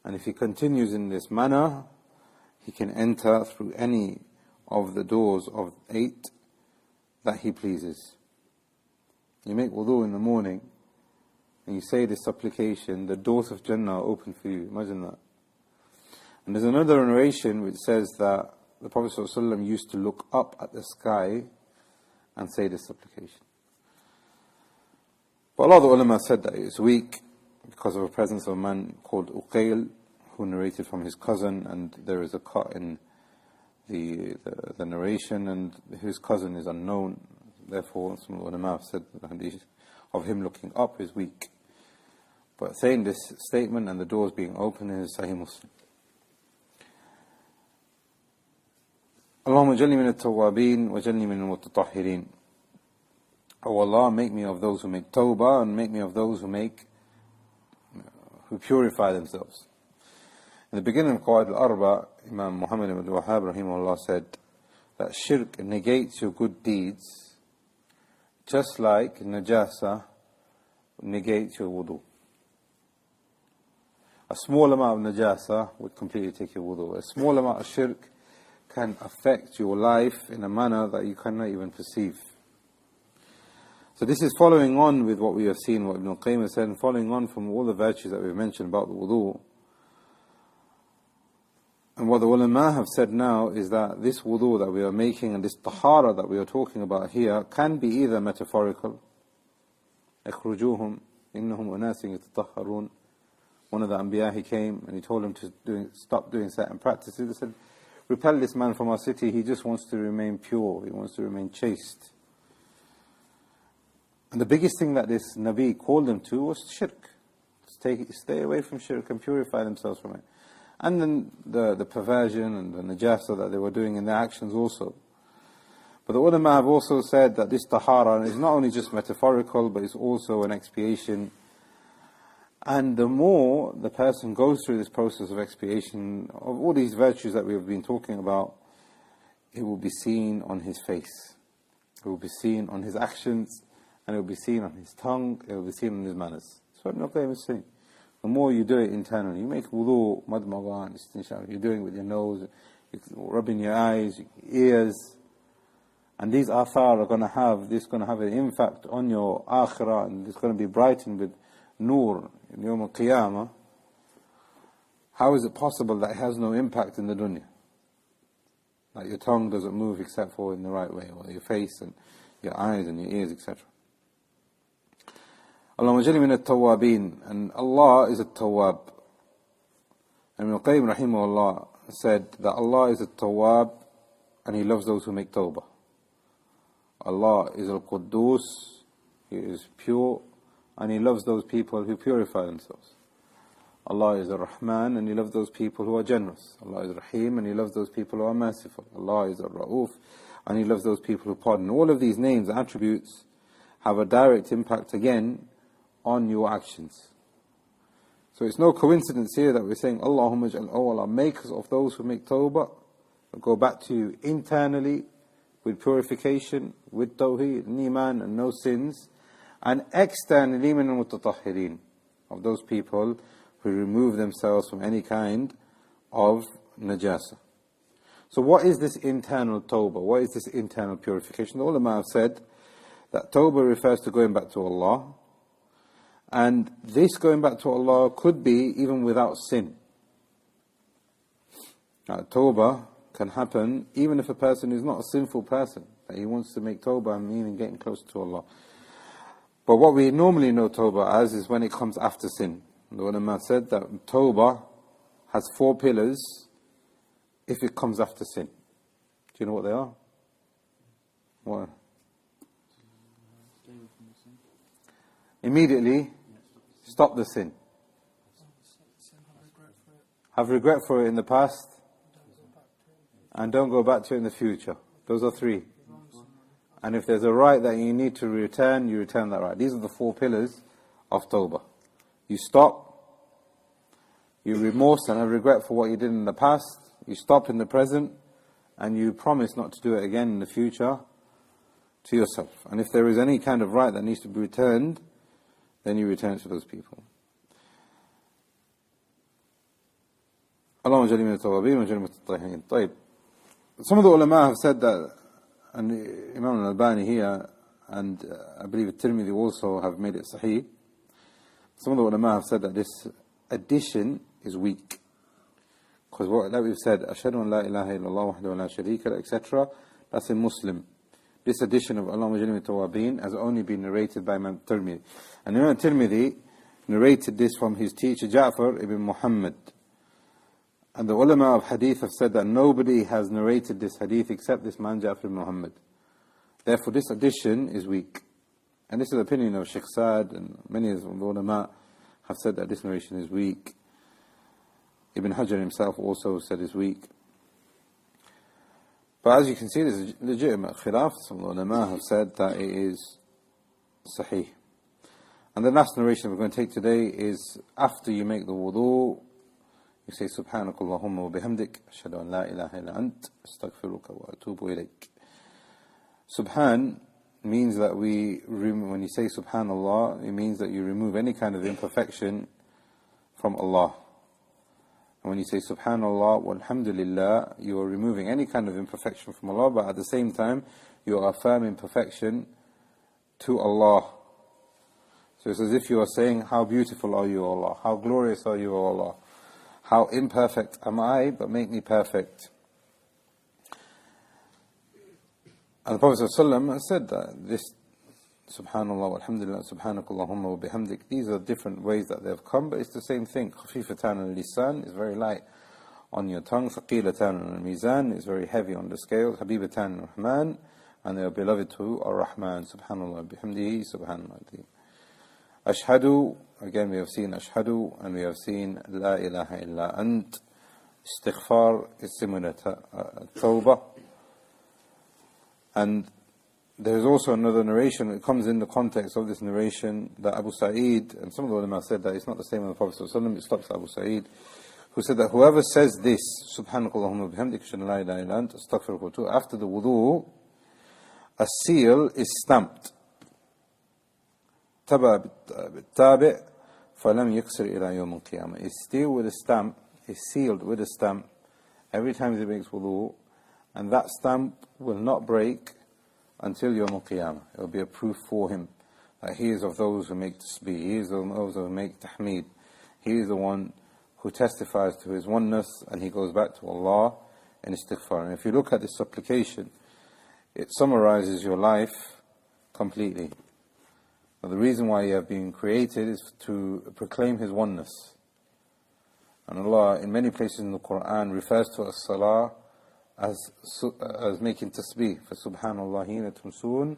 Speaker 1: And if he continues in this manner, he can enter through any of the doors of 8 that he pleases. You make wudu in the morning, and you say this supplication, the doors of Jannah are open for you. Imagine that. And there's another narration which says that the Prophet ﷺ used to look up at the sky and say this supplication. But a lot of the ulama said that it's weak because of the presence of a man called Uqayl, who narrated from his cousin, and there is a cut in the narration, and his cousin is unknown. Therefore, some of the ulama have said that the hadith of him looking up is weak. But saying this statement and the doors being open is Sahih Muslim. Allahumma jalni min at-tawwabin wa jalni min al-mutatahhirin. Oh Allah, make me of those who make tawbah, and make me of those who purify themselves. In the beginning of Qawaid al-Arba, Imam Muhammad ibn Wahhab rahimahullah said that shirk negates your good deeds just like Najasah negates your wudu. A small amount of Najasah would completely take your wudu. A small amount of shirk can affect your life in a manner that you cannot even perceive. So this is following on with what we have seen, what Ibn Qayyim has said, and following on from all the virtues that we've mentioned about the wudu. And what the ulama have said now is that this wudu that we are making and this tahara that we are talking about here can be either metaphorical. اخرجوهم إنهم أناس يتطهرون. One of the Anbiya, he came and he told him to stop doing certain practices. He said, repel this man from our city, he just wants to remain pure, he wants to remain chaste. And the biggest thing that this Nabi called them to was shirk. Stay away from shirk and purify themselves from it. And then the perversion and the najasa that they were doing in their actions also. But the ulama have also said that this tahara is not only just metaphorical, but it's also an expiation. And the more the person goes through this process of expiation, of all these virtues that we have been talking about, it will be seen on his face. It will be seen on his actions, and it will be seen on his tongue, it will be seen on his manners. That's what Ibn Qayyim is saying. The more you do it internally, you make wudu, madmagan, istinshaq, you're doing it with your nose, you're rubbing your eyes, your ears, and these athar are going to have an impact on your akhirah, and it's going to be brightened with nur in Yawm al-Qiyamah. How is it possible that it has no impact in the dunya? Like your tongue doesn't move except for in the right way, or your face and your eyes and your ears, etc. Allahumma jalni min at-tawwabin, and Allah is at-tawwab. And Ibn Qayyim rahimahullah said that Allah is at-tawwab and He loves those who make tawbah. Allah is al-Quddus, He is pure, and He loves those people who purify themselves. Allah is ar-Rahman, and He loves those people who are generous. Allah is Rahim, and He loves those people who are merciful. Allah is ar-Ra'uf, and He loves those people who pardon. All of these names, attributes, have a direct impact again on your actions. So it's no coincidence here that we're saying, Allahumma ja'al, oh Allah, make us of those who make tawbah, go back to you internally, with purification, with Tawheed and Eman and no sins, and externally min al-mutatahhirin, of those people who remove themselves from any kind of najasa. So what is this internal tawbah? What is this internal purification? The ulama have said that tawbah refers to going back to Allah, and this going back to Allah could be even without sin. Now, tawbah can happen even if a person is not a sinful person, that he wants to make tawbah and meaning getting closer to Allah. But what we normally know Tawbah as is when it comes after sin. The ulama said that Tawbah has 4 pillars if it comes after sin. Do you know what they are? What? Immediately stop the sin. Have regret for it in the past and don't go back to it in the future. Those are 3. And if there's a right that you need to return, you return that right. These are the 4 pillars of Tawbah. You stop, you remorse and have regret for what you did in the past, you stop in the present, and you promise not to do it again in the future to yourself. And if there is any kind of right that needs to be returned, then you return it to those people. Allahumma jalli min at-tawwabin wa jalli min at-tahirin. طيب. Some of the ulama have said that, and Imam al-Albani here, and I believe Tirmidhi also have made it sahih. Some of the ulama have said that this addition is weak. Because what like we've said, Ashhadu an la ilaha illallah wahdahu la sharika lahu, etc., that's in Muslim. This addition of Allahumma jalli min at-tawwabin has only been narrated by Imam Tirmidhi. And Imam Tirmidhi narrated this from his teacher Ja'far ibn Muhammad. And the ulama of hadith have said that nobody has narrated this hadith except this man Ja'far ibn Muhammad. Therefore this addition is weak. And this is the opinion of Sheikh Saad, and many of the ulama have said that this narration is weak. Ibn Hajar himself also said it's weak. But as you can see, there's a legitimate khilaf. Some ulama have said that it is sahih. And the last narration we're going to take today is after you make the wudu, you say Subhanak Allahumma wa bihamdik, ashhadu an la ilaha illa ant, astaghfiruka wa atubu ilayk. Subhan means that when you say Subhanallah, it means that you remove any kind of imperfection from Allah. And when you say Subhanallah walhamdulillah, you are removing any kind of imperfection from Allah, but at the same time, you are affirming perfection to Allah. So it's as if you are saying, how beautiful are you, O Allah? How glorious are you, O Allah? How imperfect am I, but make me perfect. And the Prophet ﷺ said that this Subhanallah, alhamdulillah, Subhanakallahumma wa bihamdik, these are different ways that they have come, but it's the same thing. Khafifatan al-lisan is very light on your tongue. Thaqilatan al-mizan is very heavy on the scale. Habibatan al-Rahman, and they are beloved to ar-Rahman. Subhanallah bihamdihi, Subhanallah. Ashhadu, again we have seen Ashhadu, and we have seen La ilaha illa ant. Istighfar is similar to Tawbah. And there is also another narration that comes in the context of this narration that Abu Sa'id, and some of the ulama said that it's not the same as the Prophet ﷺ, it stops at Abu Sa'id, who said that whoever says this, Subhanakallahumma bihamdik, ashhadu an la ilaha illa ant, astaghfiruka wa atubu, after the wudu, a seal is stamped. Taba bit-tabi' falam yaksir ila yawm al-qiyamah. It's still with a stamp, it's sealed with a stamp every time he makes wudu, and that stamp will not break until Yawm al-Qiyamah. It will be a proof for him that he is of those who make tasbih, he is of those who make tahmeed, he is the one who testifies to his oneness, and he goes back to Allah in istighfar. And if you look at this supplication, it summarizes your life completely. Now, the reason why you have been created is to proclaim his oneness. And Allah, in many places in the Quran, refers to as-salah as making tasbih. For subhanallah hina tumsoon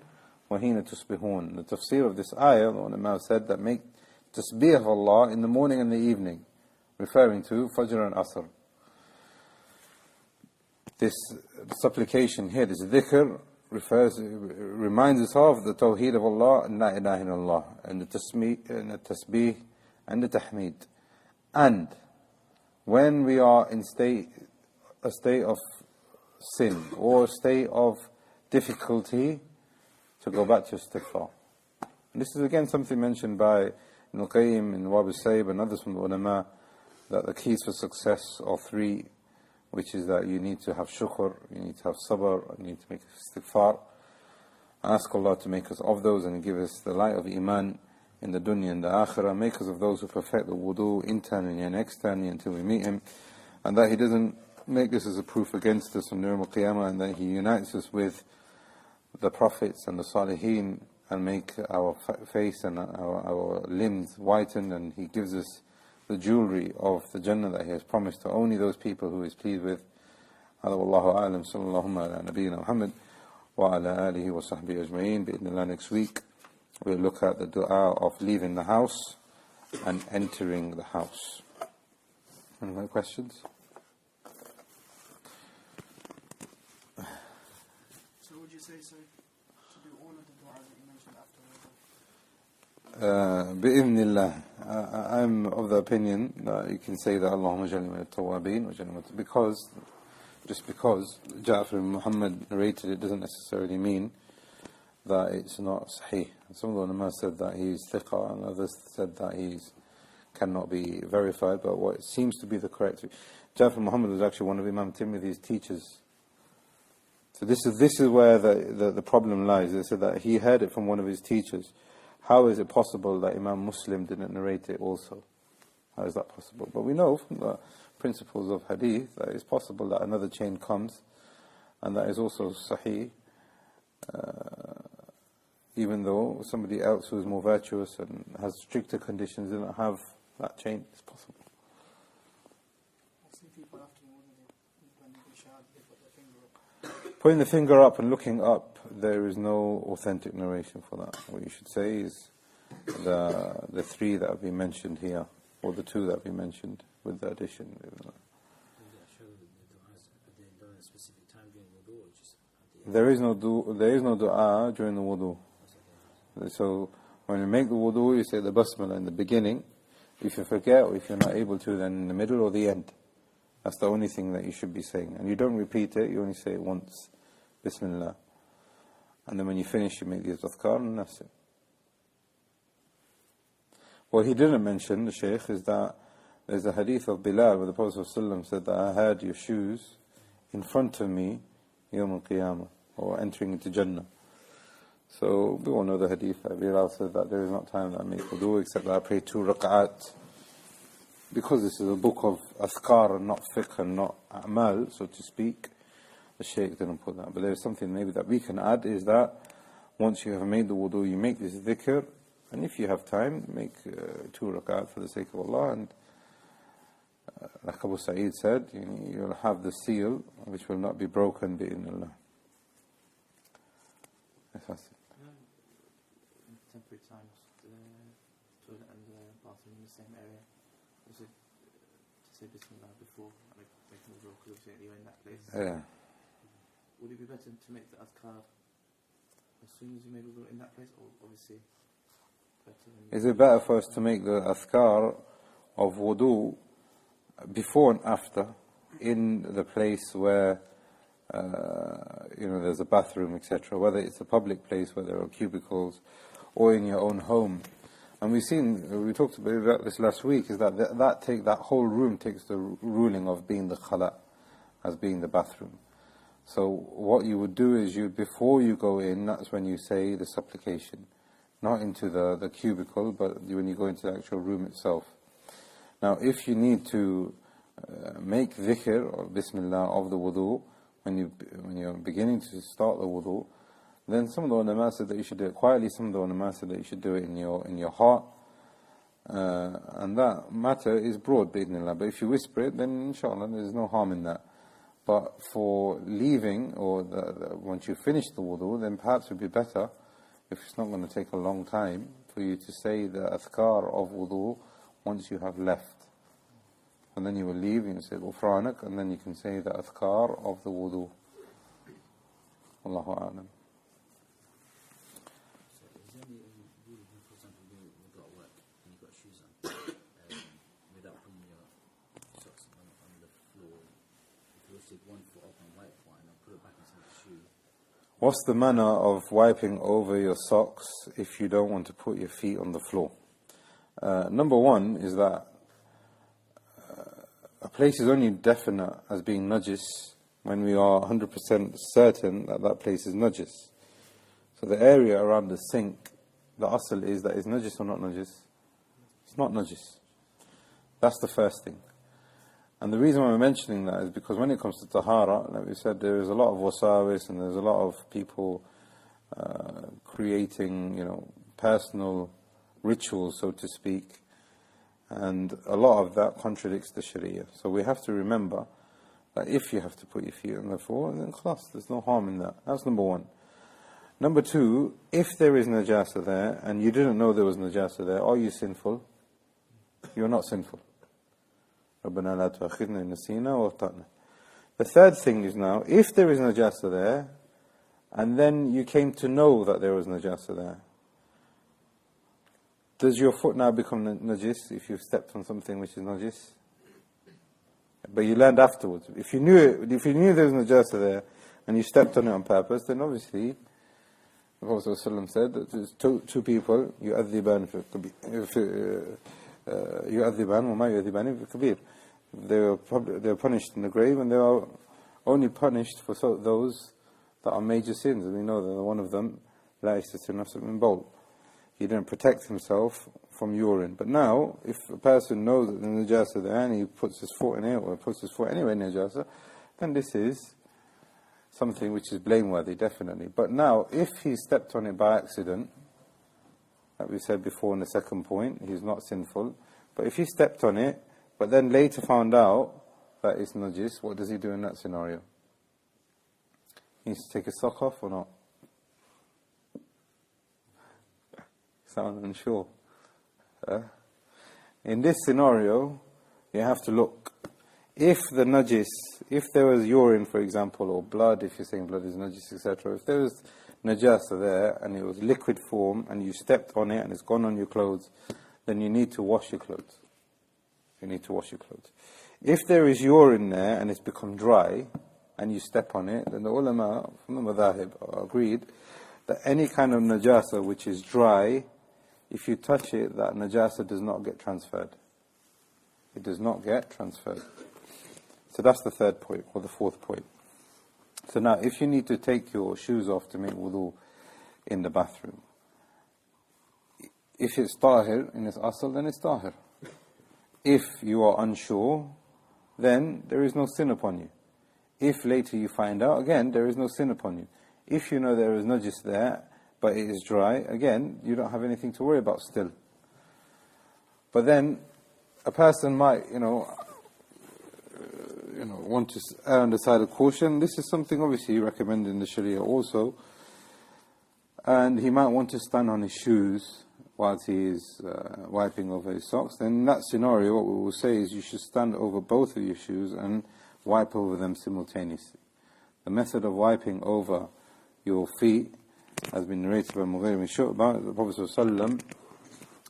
Speaker 1: wa hina tusbihun. The tafsir of this ayah, the ulama said that make tasbih of Allah in the morning and the evening, referring to Fajr and Asr. This supplication here, this Dhikr, reminds us of the Tawheed of Allah and La ilaha illallah, and the tasbih and the tahmeed. And when we are in a state of sin or a state of difficulty, to go back to istighfar. And this is again something mentioned by Ibn al-Qayyim in Wab al-Sayb and others from the ulama, that the keys for success are 3, which is that you need to have shukr, you need to have sabr, and you need to make istighfar. Ask Allah to make us of those and give us the light of Eman in the dunya and the akhirah. Make us of those who perfect the wudu internally and externally until we meet Him, and that He doesn't make this as a proof against us on Yawm al-Qiyamah, and that He unites us with the prophets and the Salihin and make our face and our limbs whiten, and He gives us the jewelry of the Jannah that He has promised to only those people who He is pleased with. هذا والله أعلم. صلى الله على نبينا محمد وعلى آله وصحبه أجمعين. بإذن الله next week we'll look at the dua of leaving the house and entering the house. Any more questions?
Speaker 2: So would you say so to do all of the dua that you mentioned after
Speaker 1: بإذن الله, I'm of the opinion that you can say that اللهم اجعلني من التوابين وجعلني because just because Ja'far ibn Muhammad narrated it doesn't necessarily mean that it's not sahih. Some of the ulama said that he's thiqa, and others said that he's cannot be verified, but what seems to be the correct... Ja'far ibn Muhammad was actually one of Imam Tirmidhi's teachers. So this is where the problem lies. They said that he heard it from one of his teachers. How is it possible that Imam Muslim didn't narrate it also? How is that possible? But we know from the principles of hadith that it's possible that another chain comes, and that is also sahih, even though somebody else who is more virtuous and has stricter conditions didn't have that chain. It's possible.
Speaker 2: some people after when they shout, they put their finger up?
Speaker 1: Putting the finger up and looking up, there is no authentic narration for that. What you should say is the three that have been mentioned here, or the two that have been mentioned, with the addition. There is no dua during the wudu. So when you make the wudu, you say the Bismillah in the beginning. If you forget, or if you're not able to, then in the middle or the end. That's the only thing that you should be saying. And you don't repeat it, you only say it once. Bismillah. And then when you finish, you make the adhkar, and that's it. What he didn't mention, the Shaykh, is that there's a hadith of Bilal where the Prophet ﷺ said that I had your shoes in front of me Yawm al-Qiyamah, or entering into Jannah. So we all know the hadith that Bilal said that there is not time that I make wudu except that I pray 2 rak'at. Because this is a book of azkar and not fiqh and not a'mal, so to speak, the Shaykh didn't put that. But there's something maybe that we can add, is that once you have made the wudu, you make this dhikr, and if you have time, make 2 rak'at for the sake of Allah, and like Abu Sa'id said, you'll have the seal which will not be broken bi'idhnillah. Yes, that's it.
Speaker 3: In temporary times, the toilet and the bathroom in the same area, was it to say Bismillah before making wudu, because obviously you're in that place?
Speaker 1: Yeah.
Speaker 3: Would it be better to make the adhkar as soon as you made wudu in that place, or obviously better when
Speaker 1: Is it better for us to make the adhkar of wudu before and after in the place where there's a bathroom, etc., whether it's a public place where there are cubicles, or in your own home? And we talked about this last week, is that whole room takes the ruling of being the khala, as being the bathroom. So what you would do is, before you go in, that's when you say the supplication, not into the cubicle, but when you go into the actual room itself. Now, if you need to make dhikr or Bismillah of the wudu when you're beginning to start the wudu, then some of the ulama said that you should do it quietly, some of the ulama said that you should do it in your heart, and that matter is broad, bi'idhnillah. But if you whisper it, then inshallah there's no harm in that. But for leaving, or once you finish the wudu, then perhaps it would be better, if it's not going to take a long time, for you to say the adhkar of wudu once you have left. And then you will leave, and you say Ghufranak, and then you can say the adhkar of the wudu. Allahu A'lam.
Speaker 4: So is there any rule, for example, when you got work and you've got shoes on, without putting your socks on the floor, if you take one foot up and wipe one and put it back inside the shoe?
Speaker 1: What's the manner of wiping over your socks if you don't want to put your feet on the floor? Number one is that a place is only definite as being najis when we are 100% certain that place is najis. So the area around the sink, the asl is that is najis or not najis? It's not najis. That's the first thing. And the reason why we're mentioning that is because when it comes to tahara, like we said, there is a lot of wasawis and there's a lot of people creating, personal rituals, so to speak. And a lot of that contradicts the Sharia. So we have to remember that if you have to put your feet on the floor, then khalas, there's no harm in that. That's number one. Number two, if there is najasah there, and you didn't know there was najasah there, are you sinful? You're not sinful. رَبَّنَا لَا تُؤَخِذْنَا إِن نَسِينَا وَأَخْطَأْنَا. The third thing is now, if there is najasah there, and then you came to know that there was najasah there, does your foot now become najis if you've stepped on something which is najis? But you learned afterwards. If you knew there was najasah there, and you stepped on it on purpose, then obviously the Prophet ﷺ said that there's two people, يُؤَذِّبَانِ وَمَا يُؤَذِّبَانِ فِي الْكَبِيرِ. They are punished in the grave, and they are only punished for those that are major sins. And we know that one of them, لَا يَسْتَتِرُ نَفْسًا مِنْ بَوْلٍ. He didn't protect himself from urine. But now, if a person knows that the najasah there, and he puts his foot in it, or puts his foot anywhere in najasah, then this is something which is blameworthy, definitely. But now, if he stepped on it by accident, like we said before in the second point, he's not sinful. But if he stepped on it, but then later found out that it's najis, what does he do in that scenario? He needs to take his sock off or not? Sound unsure. In this scenario, you have to look. If the najis, if there was urine, for example, or blood, if you're saying blood is najis, etc., if there was najasa there, and it was liquid form, and you stepped on it, and it's gone on your clothes, then you need to wash your clothes. You need to wash your clothes. If there is urine there, and it's become dry, and you step on it, then the ulama from the madhahib agreed that any kind of najasa which is dry, if you touch it, that najasa does not get transferred. It does not get transferred. So that's the third point, or the fourth point. So now, if you need to take your shoes off to make wudu in the bathroom, if it's tahir in its asl, then it's tahir. If you are unsure, then there is no sin upon you. If later you find out, again, there is no sin upon you. If you know there is najis there, but it is dry, again, you don't have anything to worry about still. But then, a person might, want to err on the side of caution. This is something obviously recommended in the Sharia also. And he might want to stand on his shoes whilst he is wiping over his socks. Then in that scenario, what we will say is you should stand over both of your shoes and wipe over them simultaneously. The method of wiping over your feet has been narrated by Mughir bin Shu'bah. The Prophet ﷺ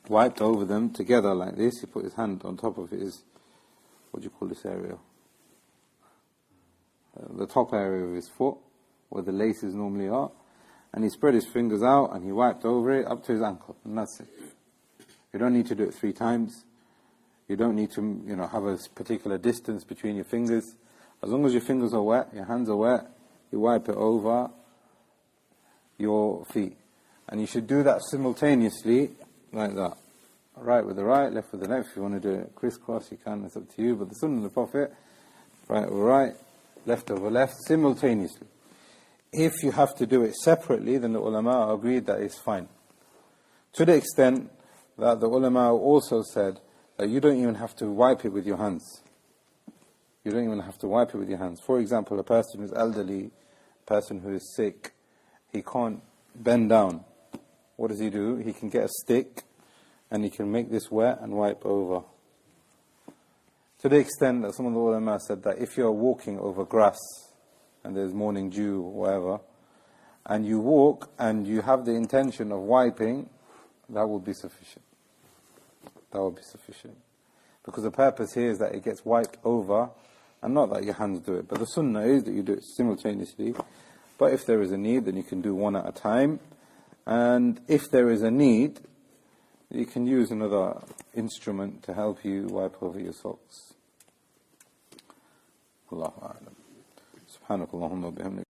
Speaker 1: wiped over them together like this. He put his hand on top of his, what do you call this area? The top area of his foot, where the laces normally are. And he spread his fingers out and he wiped over it up to his ankle. And that's it. You don't need to do it 3 times. You don't need to, have a particular distance between your fingers. As long as your fingers are wet, your hands are wet, you wipe it over your feet. And you should do that simultaneously, like that. Right with the right, left with the left. If you want to do it crisscross, you can, it's up to you. But the Sunnah of the Prophet, right over right, left over left, simultaneously. If you have to do it separately, then the ulama agreed that it's fine. To the extent that the ulama also said that you don't even have to wipe it with your hands. You don't even have to wipe it with your hands. For example, a person who's elderly, a person who is sick, he can't bend down. What does he do? He can get a stick and he can make this wet and wipe over. To the extent that some of the ulama said that if you're walking over grass and there's morning dew or whatever, and you walk and you have the intention of wiping, that will be sufficient. That will be sufficient. Because the purpose here is that it gets wiped over, and not that your hands do it. But the sunnah is that you do it simultaneously. But if there is a need, then you can do one at a time. And if there is a need, you can use another instrument to help you wipe over your socks. Allahu A'lam. Subhanakallahumma bihamdik.